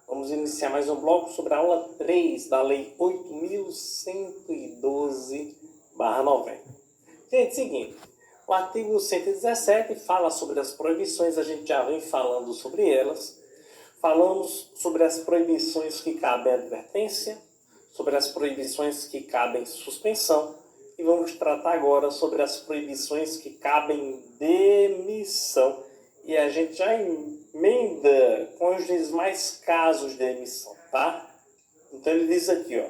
Vamos iniciar mais um bloco sobre a aula 3 da Lei 8.112/90. Gente, seguinte, o artigo 117 fala sobre as proibições, a gente já vem falando sobre elas. Falamos sobre as proibições que cabem advertência, sobre as proibições que cabem suspensão, e vamos tratar agora sobre as proibições que cabem demissão. E a gente já emenda com os demais casos de demissão, tá? Então ele diz aqui, ó,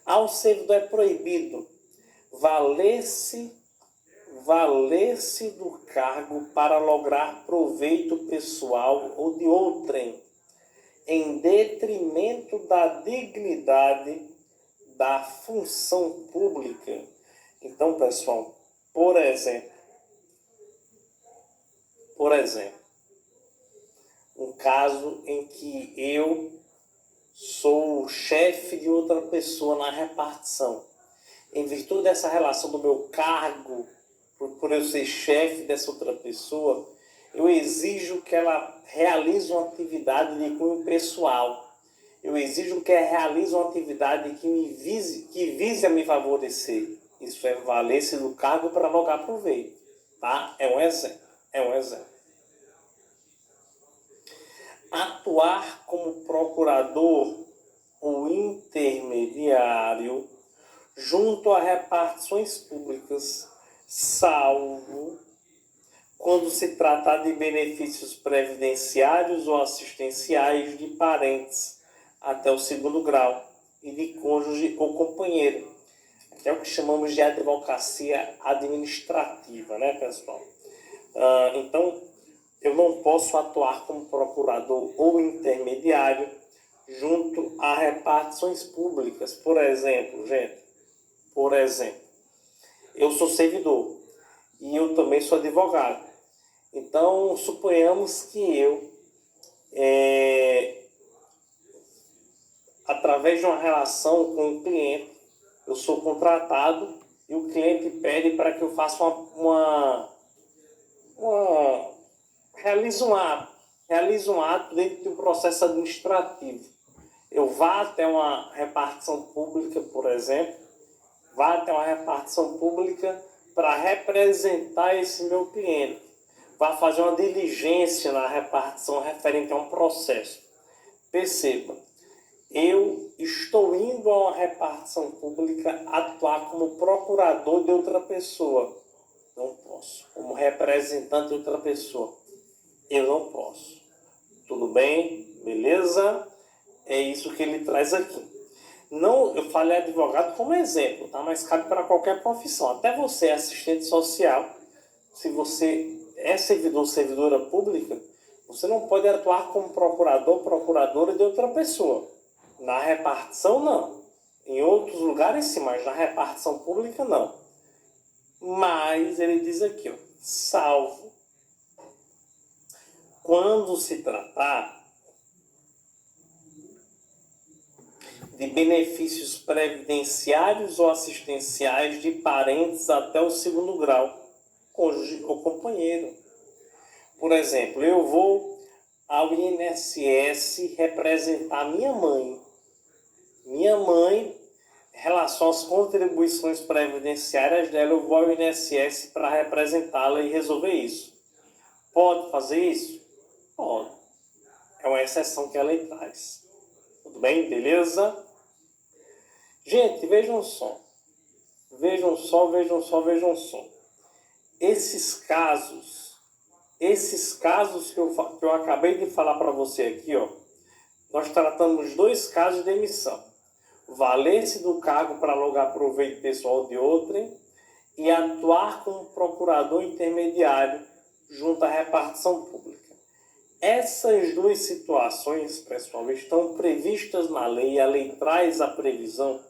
ao servidor é proibido valer-se do cargo para lograr proveito pessoal ou de outrem, em detrimento da dignidade da função pública. Então, pessoal, por exemplo, um caso em que eu sou o chefe de outra pessoa na repartição. Em virtude dessa relação do meu cargo por eu ser chefe dessa outra pessoa, eu exijo que ela realize uma atividade de cunho pessoal. Eu exijo que ela realize uma atividade que vise a me favorecer. Isso é valer-se do cargo para logar proveito. Tá? É um exemplo. É um exemplo. Atuar como procurador ou intermediário junto a repartições públicas, salvo quando se tratar de benefícios previdenciários ou assistenciais de parentes até o 2º grau e de cônjuge ou companheiro, que é o que chamamos de advocacia administrativa, né, pessoal? Então, eu não posso atuar como procurador ou intermediário junto a repartições públicas. Por exemplo, eu sou servidor e eu também sou advogado. Então, suponhamos que eu, através de uma relação com o cliente, eu sou contratado e o cliente pede para que eu faça realize um ato dentro de um processo administrativo. Eu vá até uma repartição pública, por exemplo, para representar esse meu cliente. Vá fazer uma diligência na repartição referente a um processo. Perceba, eu estou indo a uma repartição pública atuar como procurador de outra pessoa. Não posso. Como representante de outra pessoa. Eu não posso. Tudo bem? Beleza? É isso que ele traz aqui. Não, eu falei advogado como exemplo, tá? Mas cabe para qualquer profissão. Até você, assistente social, se você é servidor, servidora pública, você não pode atuar como procurador, procuradora de outra pessoa. Na repartição, não. Em outros lugares, sim, mas na repartição pública, não. Mas ele diz aqui, ó, salvo quando se tratar de benefícios previdenciários ou assistenciais de parentes até o 2º grau, cônjuge ou companheiro. Por exemplo, eu vou ao INSS representar minha mãe. Minha mãe, em relação às contribuições previdenciárias dela, eu vou ao INSS para representá-la e resolver isso. Pode fazer isso? Pode. É uma exceção que a lei traz. Tudo bem? Beleza? Gente, vejam só. Esses casos que eu acabei de falar para você aqui, ó, nós tratamos 2 casos de emissão. Valer-se do cargo para logar proveito pessoal de outrem e atuar como procurador intermediário junto à repartição pública. Essas 2 situações, pessoal, estão previstas na lei. A lei traz a previsão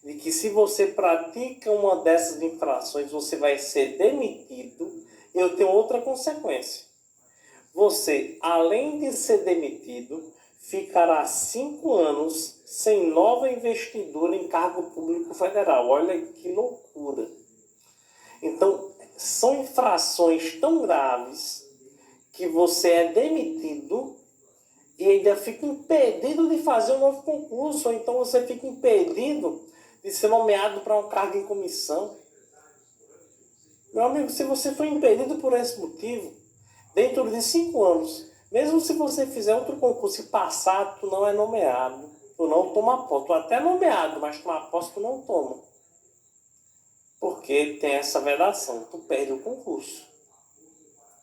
de que se você pratica uma dessas infrações, você vai ser demitido. E eu tenho outra consequência. Você, além de ser demitido, ficará 5 anos sem nova investidura em cargo público federal. Olha que loucura. Então, são infrações tão graves que você é demitido e ainda fica impedido de fazer um novo concurso. Ou então você fica impedido de ser nomeado para um cargo em comissão. Meu amigo, se você for impedido por esse motivo, dentro de 5 anos, mesmo se você fizer outro concurso e passar, tu não é nomeado. Tu não toma posse. Tu é até nomeado, mas tomar posse tu não toma. Porque tem essa vedação. Tu perde o concurso.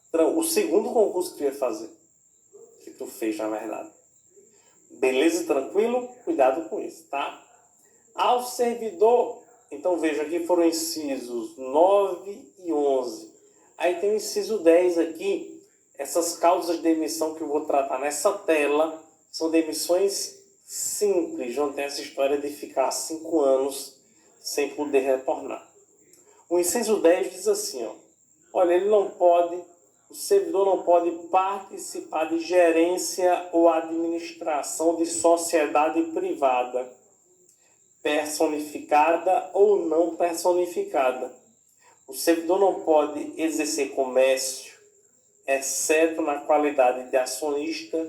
Então, o segundo concurso que tu ia fazer. Que tu fez, na verdade. Beleza? Tranquilo? Cuidado com isso, tá? Ao servidor, então veja, aqui foram incisos 9 e 11. Aí tem o inciso 10 aqui. Essas causas de demissão que eu vou tratar nessa tela são demissões simples, não tem essa história de ficar 5 anos sem poder retornar. O inciso 10 diz assim, ó, olha, o servidor não pode participar de gerência ou administração de sociedade privada, personificada ou não personificada, O servidor não pode exercer comércio, exceto na qualidade de acionista,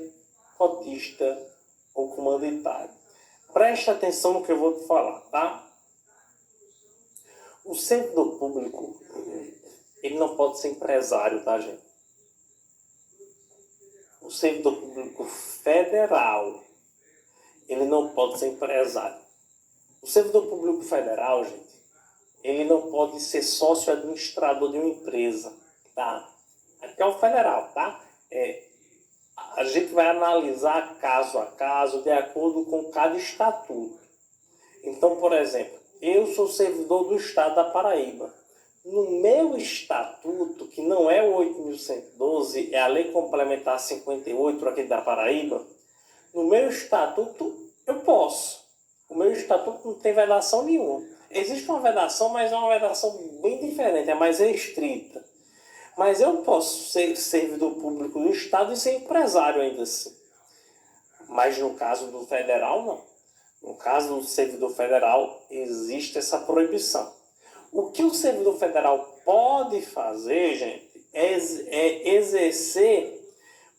cotista ou comanditário. Preste atenção no que eu vou te falar, tá? O servidor público, ele não pode ser empresário, tá, gente? O servidor público federal, ele não pode ser empresário. O servidor público federal, gente, ele não pode ser sócio administrador de uma empresa, tá? Aqui é o federal, tá? A gente vai analisar caso a caso de acordo com cada estatuto. Então, por exemplo, eu sou servidor do estado da Paraíba. No meu estatuto, que não é o 8.112, é a Lei Complementar 58 aqui da Paraíba, no meu estatuto eu posso. O meu estatuto não tem vedação nenhuma. Existe uma vedação, mas é uma vedação bem diferente, é mais restrita. Mas eu posso ser servidor público do estado e ser empresário ainda assim. Mas no caso do federal, não. No caso do servidor federal, existe essa proibição. O que o servidor federal pode fazer, gente, é exercer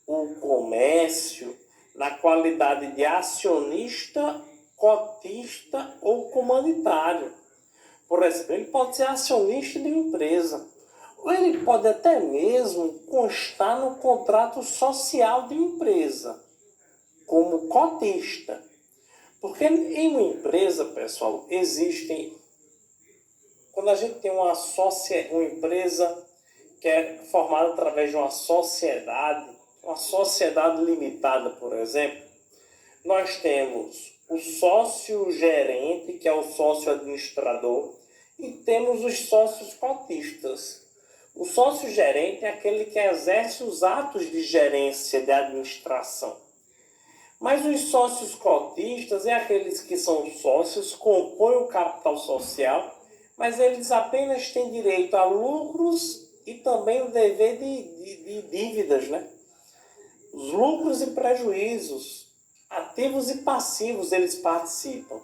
o comércio na qualidade de acionista, cotista ou comanditário. Por exemplo, ele pode ser acionista de uma empresa. Ou ele pode até mesmo constar no contrato social de uma empresa, como cotista. Porque em uma empresa, pessoal, existem... Quando a gente tem uma empresa que é formada através de uma sociedade limitada, por exemplo, nós temos o sócio-gerente, que é o sócio-administrador, e temos os sócios cotistas. O sócio-gerente é aquele que exerce os atos de gerência de administração. Mas os sócios cotistas é aqueles que são sócios, compõem o capital social, mas eles apenas têm direito a lucros e também o dever de dívidas, né? Os lucros e prejuízos, ativos e passivos, eles participam,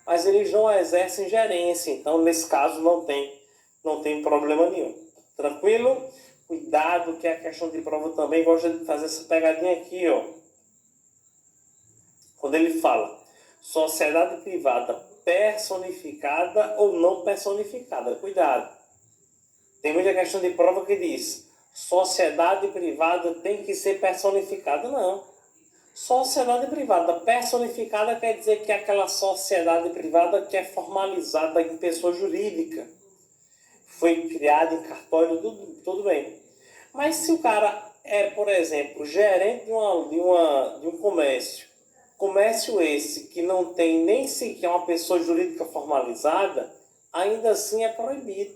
mas eles não exercem gerência, então nesse caso não tem problema nenhum. Tranquilo? Cuidado que a questão de prova também gosta de fazer essa pegadinha aqui, ó. Quando ele fala sociedade privada personificada ou não personificada, cuidado. Tem muita questão de prova que diz sociedade privada tem que ser personificada. Não. Sociedade privada personificada quer dizer que é aquela sociedade privada que é formalizada em pessoa jurídica. Foi criada em cartório, tudo bem. Mas se o cara é, por exemplo, gerente de um comércio esse que não tem nem sequer uma pessoa jurídica formalizada, ainda assim é proibido.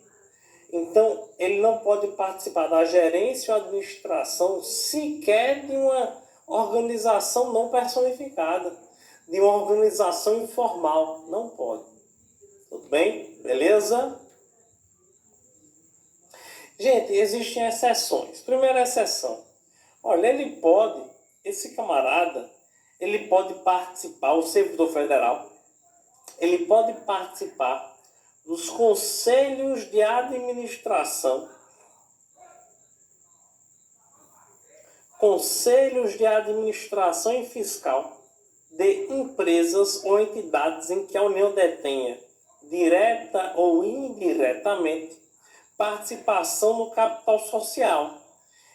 Então, ele não pode participar da gerência ou administração sequer de uma organização não personificada, de uma organização informal. Não pode. Tudo bem? Beleza? Gente, existem exceções. Primeira exceção. Olha, esse camarada, ele pode participar, o servidor federal, ele pode participar dos conselhos de administração, e fiscal de empresas ou entidades em que a União detenha, direta ou indiretamente, participação no capital social.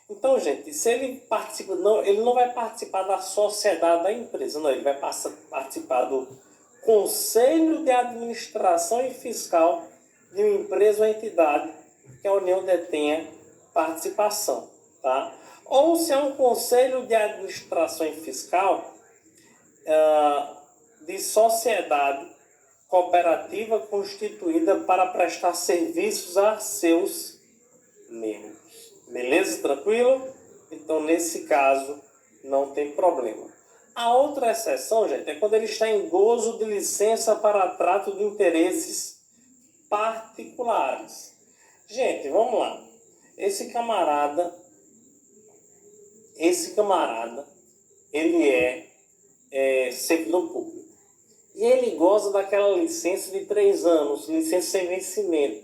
Então, gente, se ele participa, ele não vai participar da sociedade da empresa, não, ele vai participar do conselho de administração e fiscal de uma empresa ou entidade que a União detenha participação, tá? Ou se é um conselho de administração e fiscal de sociedade cooperativa constituída para prestar serviços a seus membros. Beleza? Tranquilo? Então, nesse caso, não tem problema. A outra exceção, gente, é quando ele está em gozo de licença para trato de interesses particulares. Gente, vamos lá. Esse camarada, ele é servidor público. E ele goza daquela licença de 3 anos, licença sem vencimento.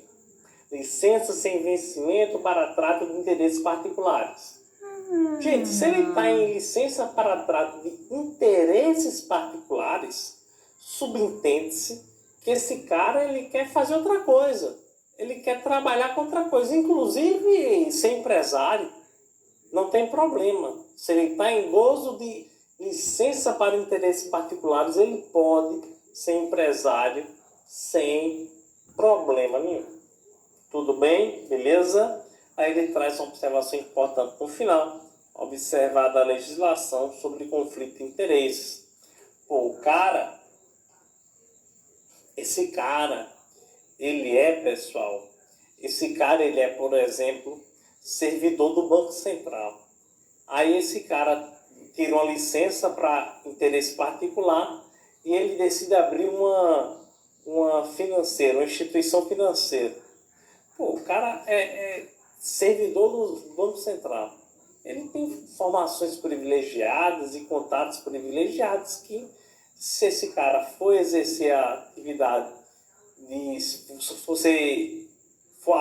licença sem vencimento para trato de interesses particulares. Gente, se ele está em licença para trato de interesses particulares, subentende-se que esse cara ele quer fazer outra coisa. Ele quer trabalhar com outra coisa. Inclusive, ser empresário, não tem problema. Se ele está em gozo de licença para interesses particulares, ele pode ser empresário sem problema nenhum. Tudo bem? Beleza? Aí ele traz uma observação importante no final. Observada a legislação sobre conflito de interesses. Pô, esse cara, pessoal, ele é, por exemplo, servidor do Banco Central. Aí esse cara tira uma licença para interesse particular e ele decide abrir uma instituição financeira. Pô, o cara é servidor do Banco Central. Ele tem formações privilegiadas e contatos privilegiados que, se esse cara for exercer a atividade, se você for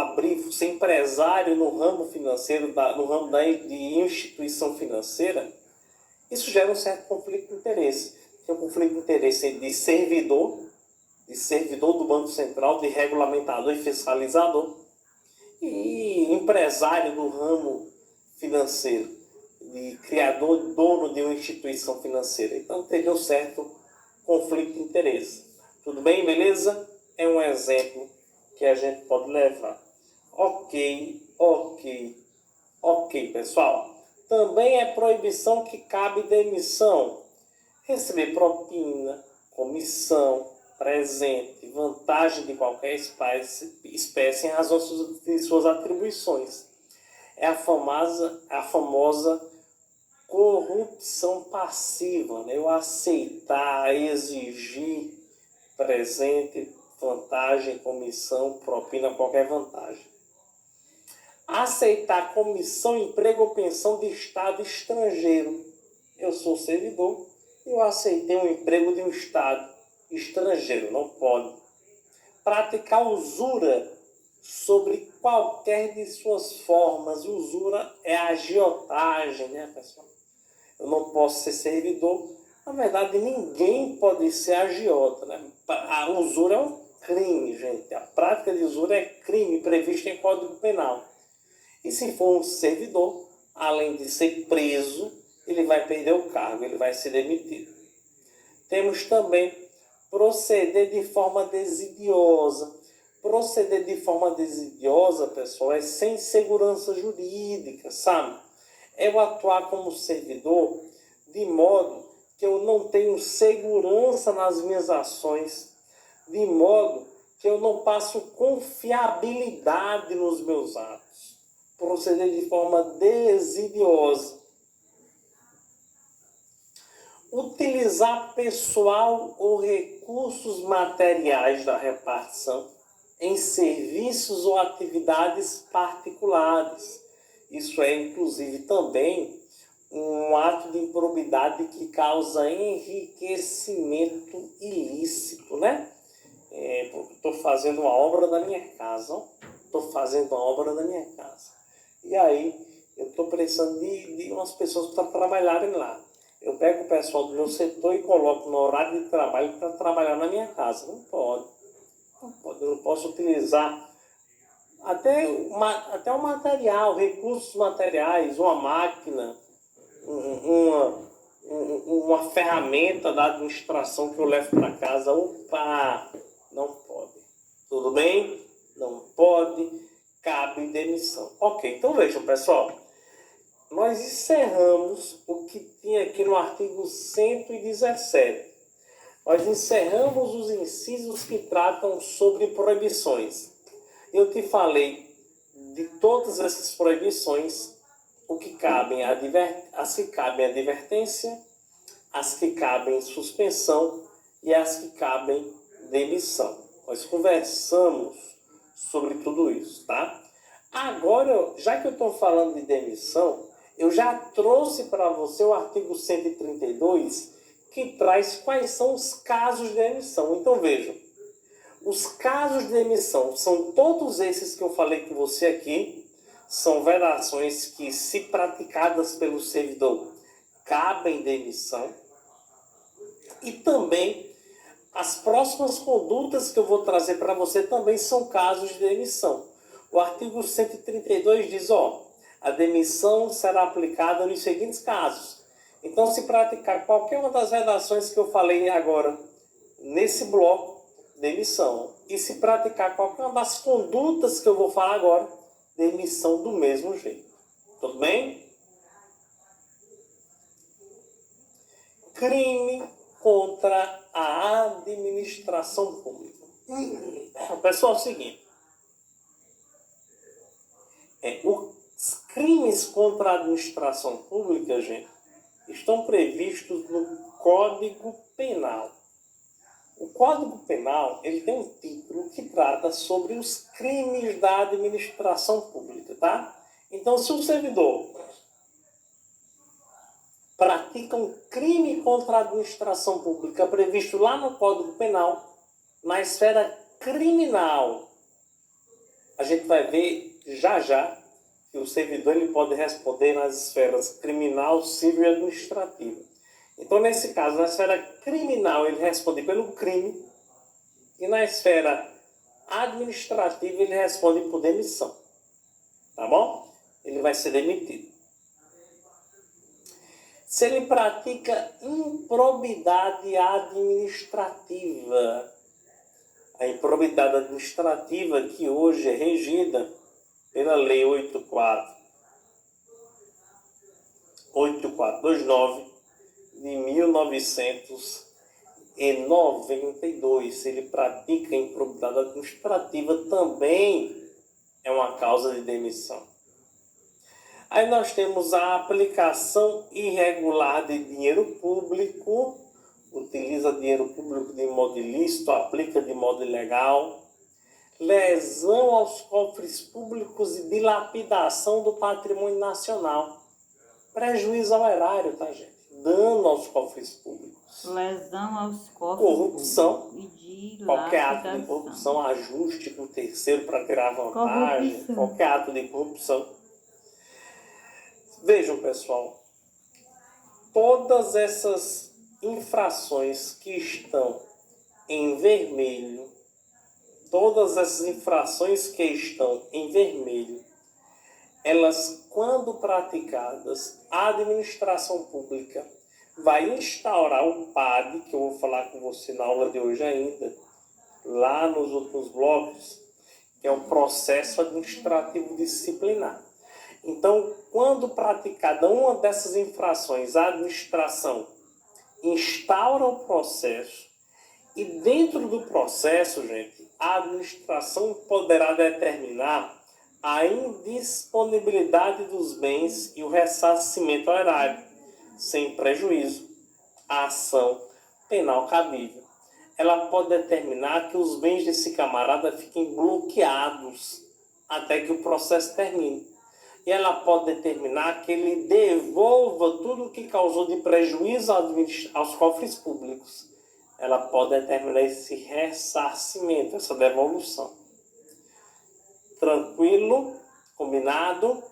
ser empresário no ramo financeiro, no ramo de instituição financeira, isso gera um certo conflito de interesse. Tem um conflito de interesse de servidor do Banco Central, de regulamentador e fiscalizador, e empresário do ramo financeiro, de criador, dono de uma instituição financeira. Então teria um certo conflito de interesse. Tudo bem, beleza? É um exemplo que a gente pode levar. Ok, pessoal. Também é proibição que cabe demissão. Receber propina, comissão, presente, vantagem de qualquer espécie em razão de suas atribuições. É a famosa corrupção passiva, né? Eu aceitar, exigir presente, vantagem, comissão, propina, qualquer vantagem. Aceitar comissão, emprego ou pensão de Estado estrangeiro. Eu sou servidor, eu aceitei um emprego de um Estado estrangeiro, não pode. Praticar usura sobre qualquer de suas formas. Usura é agiotagem, né, pessoal? Eu não posso ser servidor. Na verdade, ninguém pode ser agiota, né? A usura é um crime, gente. A prática de usura é crime previsto em Código Penal. E se for um servidor, além de ser preso, ele vai perder o cargo, ele vai ser demitido. Temos também proceder de forma desidiosa. Proceder de forma desidiosa, pessoal, é sem segurança jurídica, sabe? É eu atuar como servidor de modo que eu não tenho segurança nas minhas ações, de modo que eu não passo confiabilidade nos meus atos. Proceder de forma desidiosa. Utilizar pessoal ou recursos materiais da repartição em serviços ou atividades particulares. Isso é, inclusive, também um ato de improbidade que causa enriquecimento ilícito, né? Estou fazendo uma obra da minha casa, E aí, eu estou precisando de umas pessoas para trabalharem lá. Eu pego o pessoal do meu setor e coloco no horário de trabalho para trabalhar na minha casa. Não pode. Eu não posso utilizar até o material, recursos materiais, uma máquina, uma ferramenta da administração que eu levo para casa. Opa, não pode. Tudo bem? Não pode, cabe demissão. Ok, então vejam, pessoal. Nós encerramos o que tinha aqui no artigo 117. Nós encerramos os incisos que tratam sobre proibições. Eu te falei de todas essas proibições, o que cabem as que cabem advertência, as que cabem suspensão e as que cabem demissão. Nós conversamos sobre tudo isso, tá? Agora, já que eu estou falando de demissão, eu já trouxe para você o artigo 132, que traz quais são os casos de demissão. Então, vejam, Os casos de demissão são todos esses que eu falei com você aqui, são vedações que, se praticadas pelo servidor, cabem demissão. E também as próximas condutas que eu vou trazer para você também são casos de demissão. O artigo 132 diz, a demissão será aplicada nos seguintes casos. Então, se praticar qualquer uma das vedações que eu falei agora nesse bloco, demissão. E se praticar qualquer uma das condutas que eu vou falar agora, demissão do mesmo jeito. Tudo bem? Crime contra a administração pública. Pessoal, é o seguinte. Os crimes contra a administração pública, gente, estão previstos no Código Penal. O Código Penal, ele tem um título que trata sobre os crimes da administração pública, tá? Então, se o servidor pratica um crime contra a administração pública previsto lá no Código Penal, na esfera criminal, a gente vai ver já que o servidor ele pode responder nas esferas criminal, civil e administrativa. Então, nesse caso, na esfera criminal, ele responde pelo crime, e na esfera administrativa, ele responde por demissão. Tá bom? Ele vai ser demitido. Se ele pratica improbidade administrativa, a improbidade administrativa que hoje é regida pela Lei 8429 de 1992, se ele pratica improbidade administrativa, também é uma causa de demissão. Aí nós temos a aplicação irregular de dinheiro público, utiliza dinheiro público de modo ilícito, aplica de modo ilegal, lesão aos cofres públicos e dilapidação do patrimônio nacional, prejuízo ao erário, tá, gente? Dano aos cofres públicos. Lesão aos cofres corrupção, públicos e qualquer ato de corrupção, ajuste com o terceiro para tirar vantagem, qualquer ato de corrupção. Vejam, pessoal, todas essas infrações que estão em vermelho, elas, quando praticadas, a administração pública vai instaurar o PAD, que eu vou falar com você na aula de hoje ainda, lá nos outros blocos, que é o processo administrativo disciplinar. Então, quando praticada uma dessas infrações, a administração instaura o processo e dentro do processo, gente, a administração poderá determinar a indisponibilidade dos bens e o ressarcimento ao erário, sem prejuízo, a ação penal cabível. Ela pode determinar que os bens desse camarada fiquem bloqueados até que o processo termine. E ela pode determinar que ele devolva tudo o que causou de prejuízo aos cofres públicos. Ela pode determinar esse ressarcimento, essa devolução. Tranquilo? Combinado?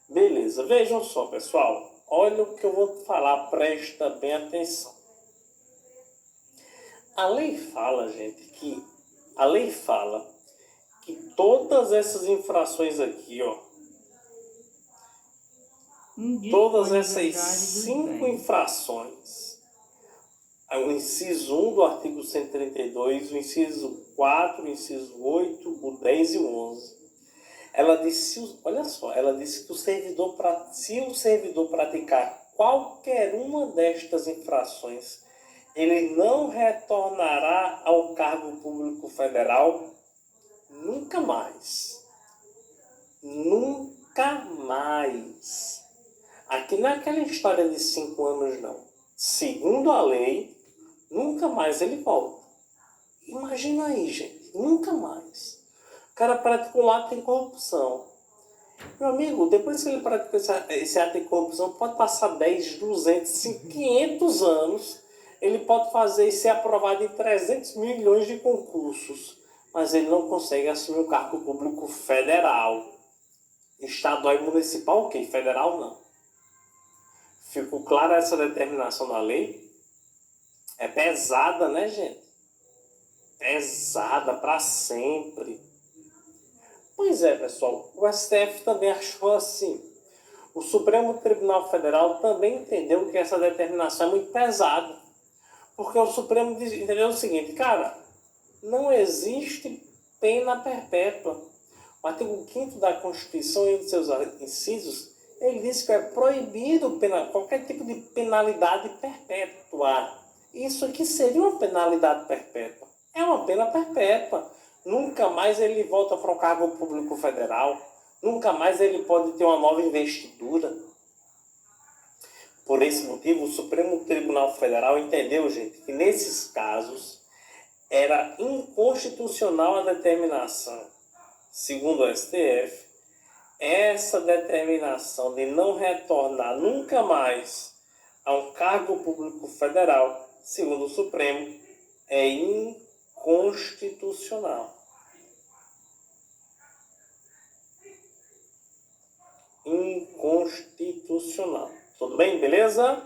Beleza. Vejam só, pessoal. Olha o que eu vou falar, presta bem atenção. A lei fala, gente, que todas essas infrações aqui, todas essas 5 infrações, o inciso 1 do artigo 132, o inciso 4, o inciso 8, o 10 e o 11. Ela disse, olha só, ela disse que se o servidor praticar qualquer uma destas infrações, ele não retornará ao cargo público federal nunca mais. Nunca mais. Aqui não é aquela história de 5 anos, não. Segundo a lei, nunca mais ele volta. Imagina aí, gente. Nunca mais. O cara pratica um ato de corrupção. Meu amigo, depois que ele pratica esse ato de corrupção, pode passar 10, 200, 500 anos. Ele pode fazer e ser aprovado em 300 milhões de concursos. mas ele não consegue assumir o cargo público federal. Estadual e municipal, ok. Federal, não. Ficou clara essa determinação da lei? É pesada, né, gente? Pesada para sempre. Pois é, pessoal. O STF também achou assim. O Supremo Tribunal Federal também entendeu que essa determinação é muito pesada. Porque o Supremo entendeu o seguinte, cara, não existe pena perpétua. O artigo 5º da Constituição, em um de seus incisos, ele diz que é proibido qualquer tipo de penalidade perpétua. Isso aqui seria uma penalidade perpétua. É uma pena perpétua. Nunca mais ele volta para o cargo público federal. Nunca mais ele pode ter uma nova investidura. Por esse motivo, o Supremo Tribunal Federal entendeu, gente, que nesses casos era inconstitucional a determinação, segundo o STF, essa determinação de não retornar nunca mais a um cargo público federal, segundo o Supremo, é inconstitucional. Inconstitucional. Tudo bem? Beleza?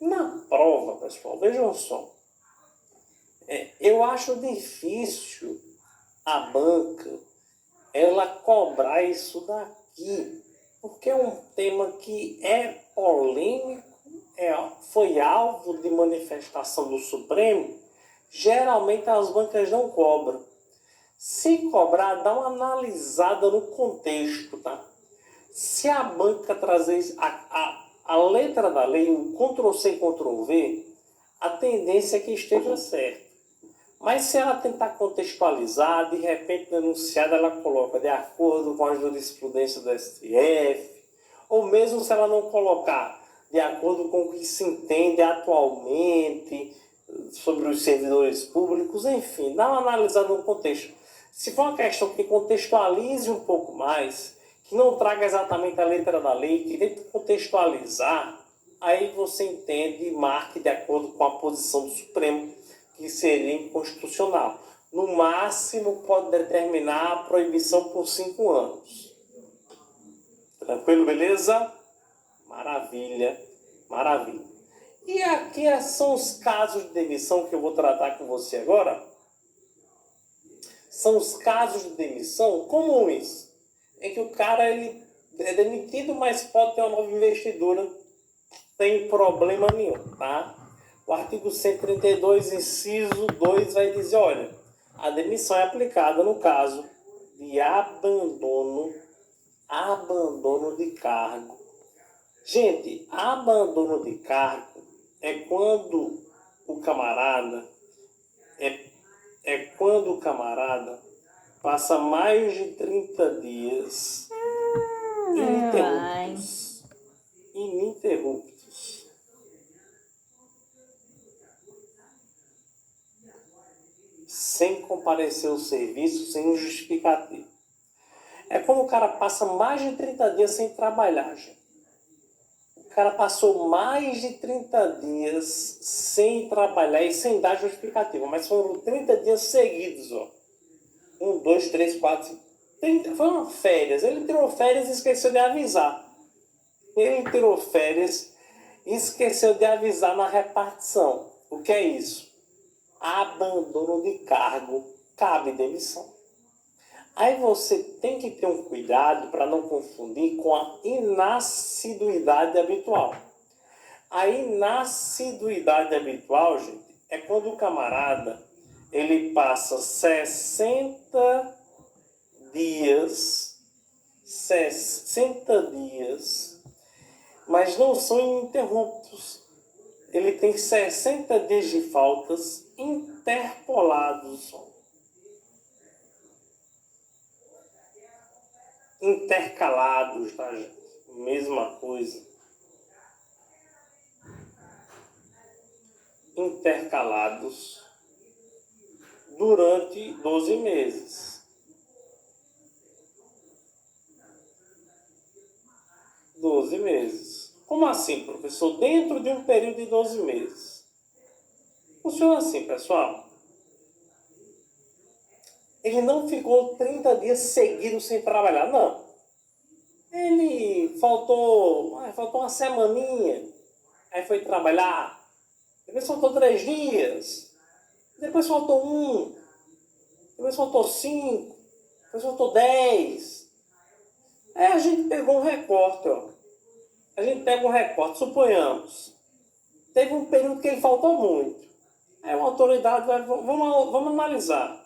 Na prova, pessoal, vejam só. Eu acho difícil a banca ela cobrar isso daqui, porque é um tema que é polêmico, foi alvo de manifestação do Supremo. Geralmente as bancas não cobram. Se cobrar, dá uma analisada no contexto, tá? Se a banca trazer a letra da lei, o Ctrl+C, Ctrl+V, a tendência é que esteja certo. Mas se ela tentar contextualizar, de repente no enunciado ela coloca de acordo com a jurisprudência do STF, ou mesmo se ela não colocar de acordo com o que se entende atualmente sobre os servidores públicos, enfim, dá uma analisada no contexto. Se for uma questão que contextualize um pouco mais, que não traga exatamente a letra da lei, que tente contextualizar, aí você entende e marque de acordo com a posição do Supremo, que seria inconstitucional. No máximo, pode determinar a proibição por 5 anos. Tranquilo, beleza? Maravilha, maravilha. E aqui são os casos de demissão que eu vou tratar com você agora. São os casos de demissão comuns, em que o cara ele é demitido, mas pode ter uma nova investidura, sem problema nenhum, tá? O artigo 132, inciso 2, vai dizer, olha, a demissão é aplicada no caso de abandono de cargo. Gente, abandono de cargo é quando o camarada passa mais de 30 dias ininterruptos, sem comparecer ao serviço, sem justificativo. É quando o cara passa mais de 30 dias sem trabalhar, gente. O cara passou mais de 30 dias sem trabalhar e sem dar justificativa, mas foram 30 dias seguidos, ó. 1, 2, 3, 4, 5, 30. Foi uma férias. Ele tirou férias e esqueceu de avisar. Na repartição. O que é isso? Abandono de cargo, cabe demissão. Aí você tem que ter um cuidado para não confundir com a inassiduidade habitual. A inassiduidade habitual, gente, é quando o camarada ele passa 60 dias, mas não são ininterruptos. Ele tem 60 dias de faltas interpolados. Intercalados, tá, gente? Mesma coisa. Intercalados durante 12 meses. 12 meses. Como assim, professor? Dentro de um período de 12 meses. Funciona assim, pessoal. Ele não ficou 30 dias seguidos sem trabalhar, não. Ele faltou uma semaninha, aí foi trabalhar, depois faltou 3 dias, depois faltou 1, depois faltou 5, depois faltou 10. Aí a gente pegou um recorte, ó. A gente pega um recorte, suponhamos. Teve um período que ele faltou muito. Aí uma autoridade vai, vamos analisar.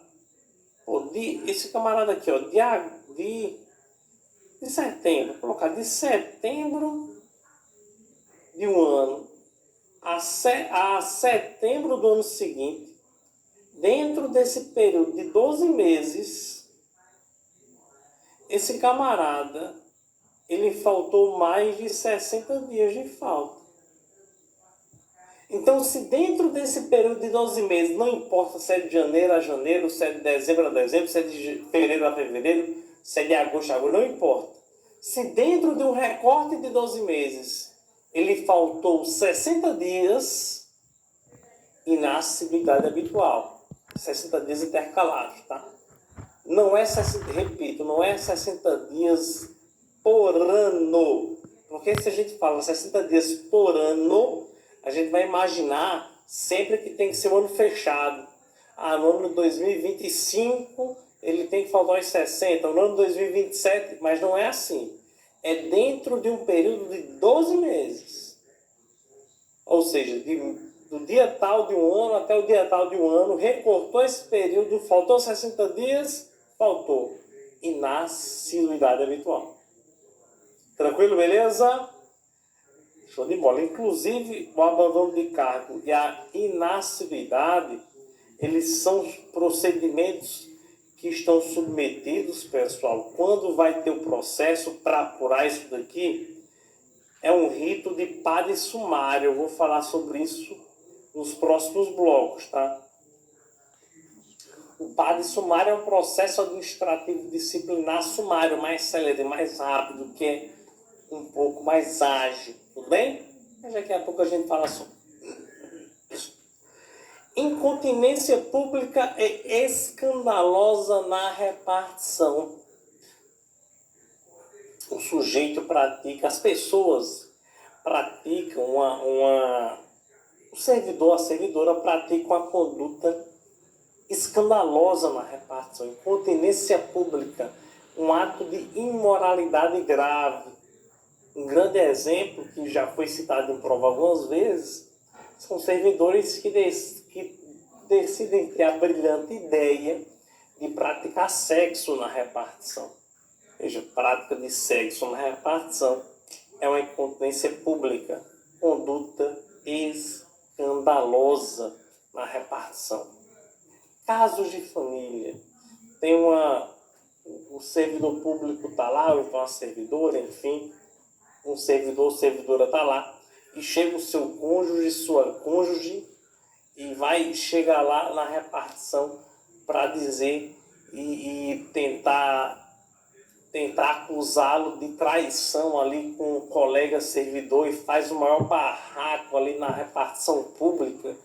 Pô, esse camarada aqui, ó, de setembro, vou colocar de setembro de um ano a setembro do ano seguinte, dentro desse período de 12 meses, esse camarada, ele faltou mais de 60 dias de falta. Então, se dentro desse período de 12 meses, não importa se é de janeiro a janeiro, se é de dezembro a dezembro, se é de fevereiro a fevereiro, se é de agosto a agosto, não importa. Se dentro de um recorte de 12 meses, ele faltou 60 dias, inassiduidade habitual. 60 dias intercalados, tá? Não é 60, repito, não é 60 dias por ano. Porque se a gente fala 60 dias por ano, a gente vai imaginar sempre que tem que ser um ano fechado. No ano 2025 ele tem que faltar os 60, no ano 2027, mas não é assim. É dentro de um período de 12 meses. Ou seja, do dia tal de um ano até o dia tal de um ano, recortou esse período, faltou 60 dias, faltou. Inassiduidade habitual. Tranquilo, beleza? Show de bola. Inclusive, o abandono de cargo e a inassiduidade, eles são procedimentos que estão submetidos, pessoal, quando vai ter o processo para apurar isso daqui, é um rito de PAD sumário. Eu vou falar sobre isso nos próximos blocos, tá? O PAD sumário é um processo administrativo disciplinar sumário, mais célere, mais rápido, que é um pouco mais ágil, tudo bem? Mas daqui a pouco a gente fala sobre isso. Incontinência pública é escandalosa na repartição. O sujeito pratica, as pessoas praticam o servidor, a servidora praticam a conduta escandalosa na repartição. Incontinência pública, um ato de imoralidade grave. Um grande exemplo, que já foi citado em prova algumas vezes, são servidores que decidem ter a brilhante ideia de praticar sexo na repartição. Veja, prática de sexo na repartição é uma incontinência pública, conduta escandalosa na repartição. Casos de família. Tem o servidor público está lá, ou então a servidora, enfim, um servidor ou servidora está lá, e chega o seu cônjuge, sua cônjuge, e vai chegar lá na repartição para dizer e tentar acusá-lo de traição ali com o colega servidor, e faz o maior barraco ali na repartição pública,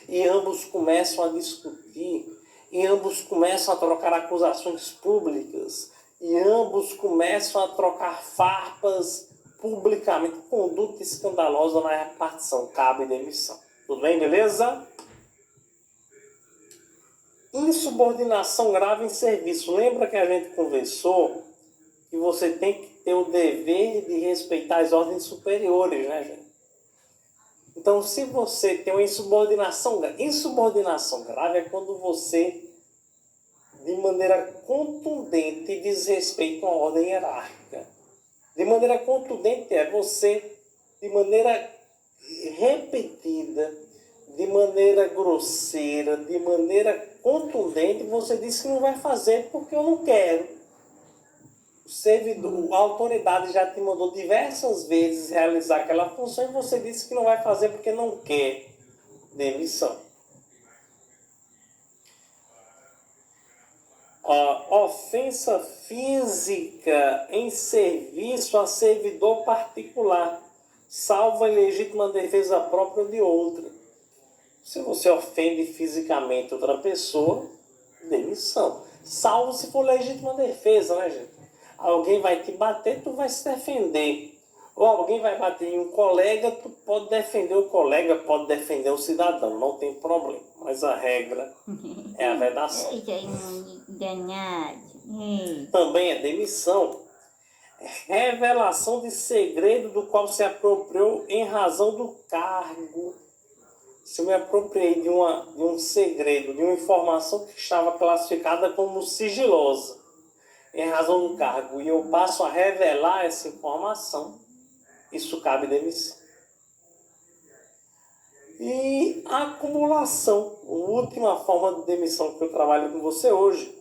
e ambos começam a discutir, e ambos começam a trocar acusações públicas, e ambos começam a trocar farpas publicamente. Conduta escandalosa na repartição, cabe demissão. Tudo bem, beleza? Insubordinação grave em serviço. Lembra que a gente conversou que você tem que ter o dever de respeitar as ordens superiores, né, gente? Então, se você tem uma insubordinação grave é quando você, de maneira contundente, desrespeita uma ordem hierárquica. De maneira contundente é você, de maneira repetida, de maneira grosseira, de maneira contundente, você diz que não vai fazer porque eu não quero. O servidor, a autoridade já te mandou diversas vezes realizar aquela função e você disse que não vai fazer porque não quer. Demissão. Ofensa física em serviço a servidor particular, salvo a ilegítima defesa própria ou de outra. Se você ofende fisicamente outra pessoa, demissão. Salvo se for legítima defesa, né, gente? Alguém vai te bater, tu vai se defender. Ou alguém vai bater em um colega, tu pode defender o colega, pode defender o cidadão, não tem problema. Mas a regra é a vedação. Também é demissão. Revelação de segredo do qual se apropriou em razão do cargo. Se eu me apropriei de um segredo, de uma informação que estava classificada como sigilosa, em razão do cargo, e eu passo a revelar essa informação, isso cabe demissão. E a acumulação, a última forma de demissão que eu trabalho com você hoje,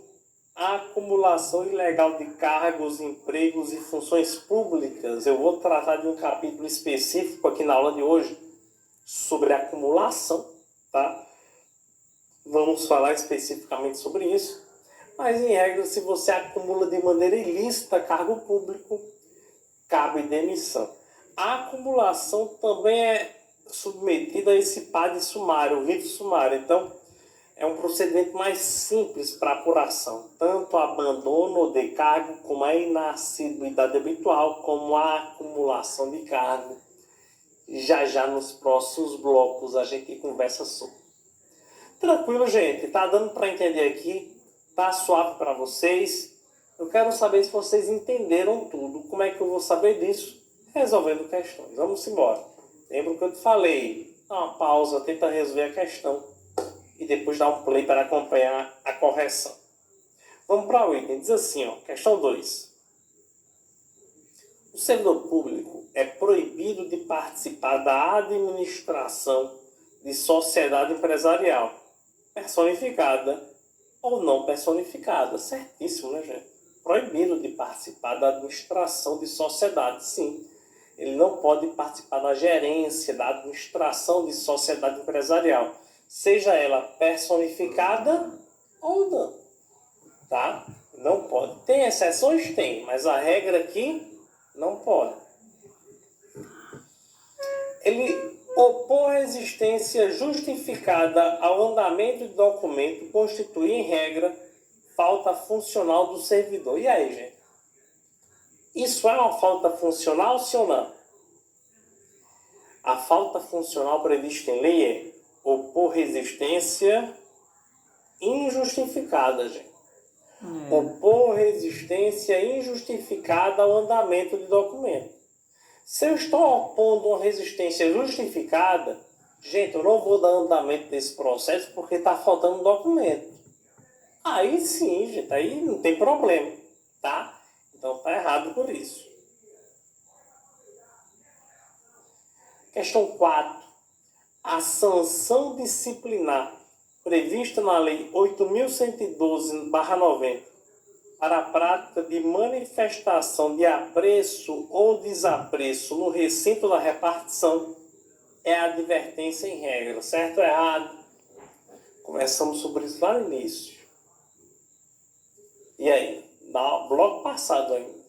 a acumulação ilegal de cargos, empregos e funções públicas. Eu vou tratar de um capítulo específico aqui na aula de hoje sobre acumulação, tá? Vamos falar especificamente sobre isso. Mas, em regra, se você acumula de maneira ilícita cargo público, cabe demissão. A acumulação também é submetida a esse PAD sumário, o rito sumário. Então, é um procedimento mais simples para apuração. Tanto abandono de cargo, como a inassiduidade habitual, como a acumulação de cargo. Já nos próximos blocos a gente conversa sobre. Tranquilo, gente? Tá dando para entender aqui? Tá suave para vocês? Eu quero saber se vocês entenderam tudo. Como é que eu vou saber disso? Resolvendo questões. Vamos embora. Lembra que eu te falei? Dá uma pausa, tenta resolver a questão e depois dá um play para acompanhar a correção. Vamos para o item. Diz assim, ó, questão 2. O servidor público é proibido de participar da administração de sociedade empresarial, personificada ou não personificada. Certíssimo, né, gente? Proibido de participar da administração de sociedade, sim. Ele não pode participar da gerência, da administração de sociedade empresarial, seja ela personificada ou não, tá? Não pode. Tem exceções? Tem, mas a regra aqui não pode. Ele opor resistência justificada ao andamento do documento constitui, em regra, falta funcional do servidor. E aí, gente? Isso é uma falta funcional, sim ou não? A falta funcional prevista em lei é opor resistência injustificada, gente. Opor resistência injustificada ao andamento de documento. Se eu estou opondo uma resistência justificada, gente, eu não vou dar andamento desse processo porque está faltando um documento. Aí sim, gente, aí não tem problema, tá? Então está errado por isso. Questão 4. A sanção disciplinar prevista na Lei 8.112/90 para a prática de manifestação de apreço ou desapreço no recinto da repartição é a advertência em regra, certo ou errado? Conversamos sobre isso lá no início. E aí? No bloco passado ainda.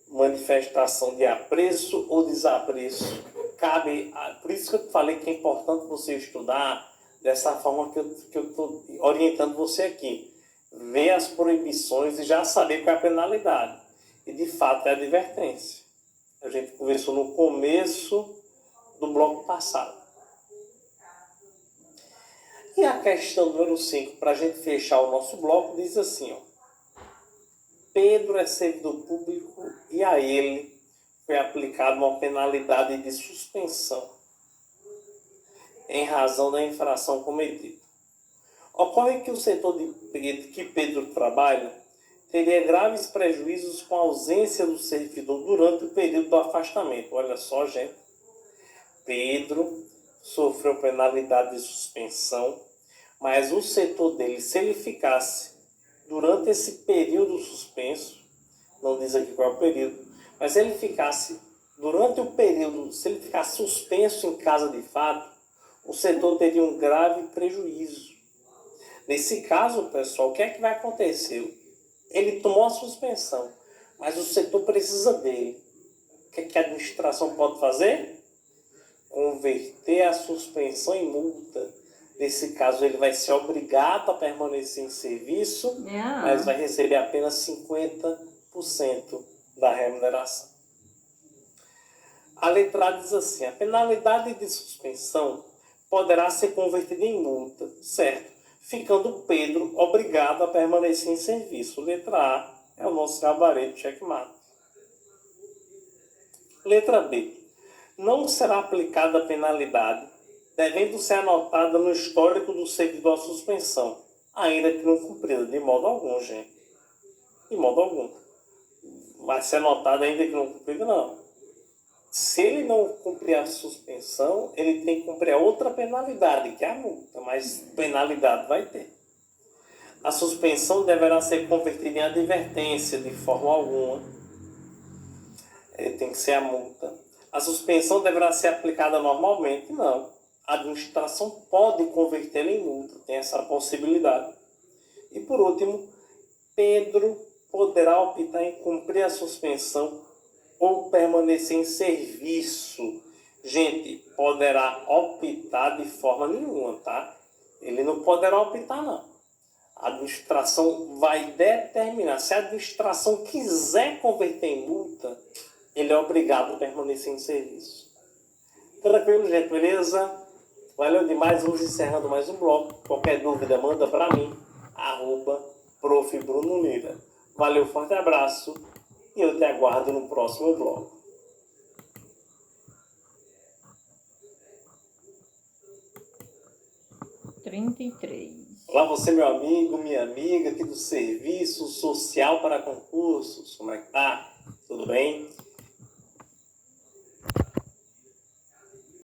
Manifestação de apreço ou desapreço. Cabe, por isso que eu falei que é importante você estudar dessa forma que eu estou orientando você aqui. Ver as proibições e já saber qual é a penalidade. E de fato é a advertência. A gente conversou no começo do bloco passado. E a questão número 5, para a gente fechar o nosso bloco, diz assim, ó. Pedro é servidor público e a ele foi aplicada uma penalidade de suspensão em razão da infração cometida. Ocorre que o setor que Pedro trabalha teria graves prejuízos com a ausência do servidor durante o período do afastamento. Olha só, gente. Pedro sofreu penalidade de suspensão, mas o setor dele, se ele ficasse durante esse período suspenso, não diz aqui qual é o período, mas se ele ficasse durante o período, se ele ficasse suspenso em casa de fato, o setor teria um grave prejuízo. Nesse caso, pessoal, o que é que vai acontecer? Ele tomou a suspensão, mas o setor precisa dele. O que é que a administração pode fazer? Converter a suspensão em multa. Nesse caso, ele vai ser obrigado a permanecer em serviço, Yeah. mas vai receber apenas 50% da remuneração. A letra A diz assim: a penalidade de suspensão poderá ser convertida em multa, certo? Ficando Pedro obrigado a permanecer em serviço. Letra A é o nosso gabarito checkmate. Letra B. Não será aplicada a penalidade, devendo ser anotada no histórico do servidor a suspensão, ainda que não cumprida, de modo algum, gente. De modo algum. Vai ser anotada ainda que não cumprida, não. Se ele não cumprir a suspensão, ele tem que cumprir a outra penalidade, que é a multa, mas penalidade vai ter. A suspensão deverá ser convertida em advertência de forma alguma. Tem que ser a multa. A suspensão deverá ser aplicada normalmente? Não. A administração pode convertê-la em multa, tem essa possibilidade. E por último, Pedro poderá optar em cumprir a suspensão ou permanecer em serviço. Gente, poderá optar de forma nenhuma, tá? Ele não poderá optar, não. A administração vai determinar. Se a administração quiser converter em multa, ele é obrigado a permanecer em serviço. Tranquilo, gente? Beleza? Valeu demais. Vamos encerrando mais um bloco. Qualquer dúvida, manda para mim. @Prof. Bruno Lira. Valeu, forte abraço. E eu te aguardo no próximo bloco. Olá, você, meu amigo, minha amiga aqui do Serviço Social para Concursos. Como é que tá? Tudo bem?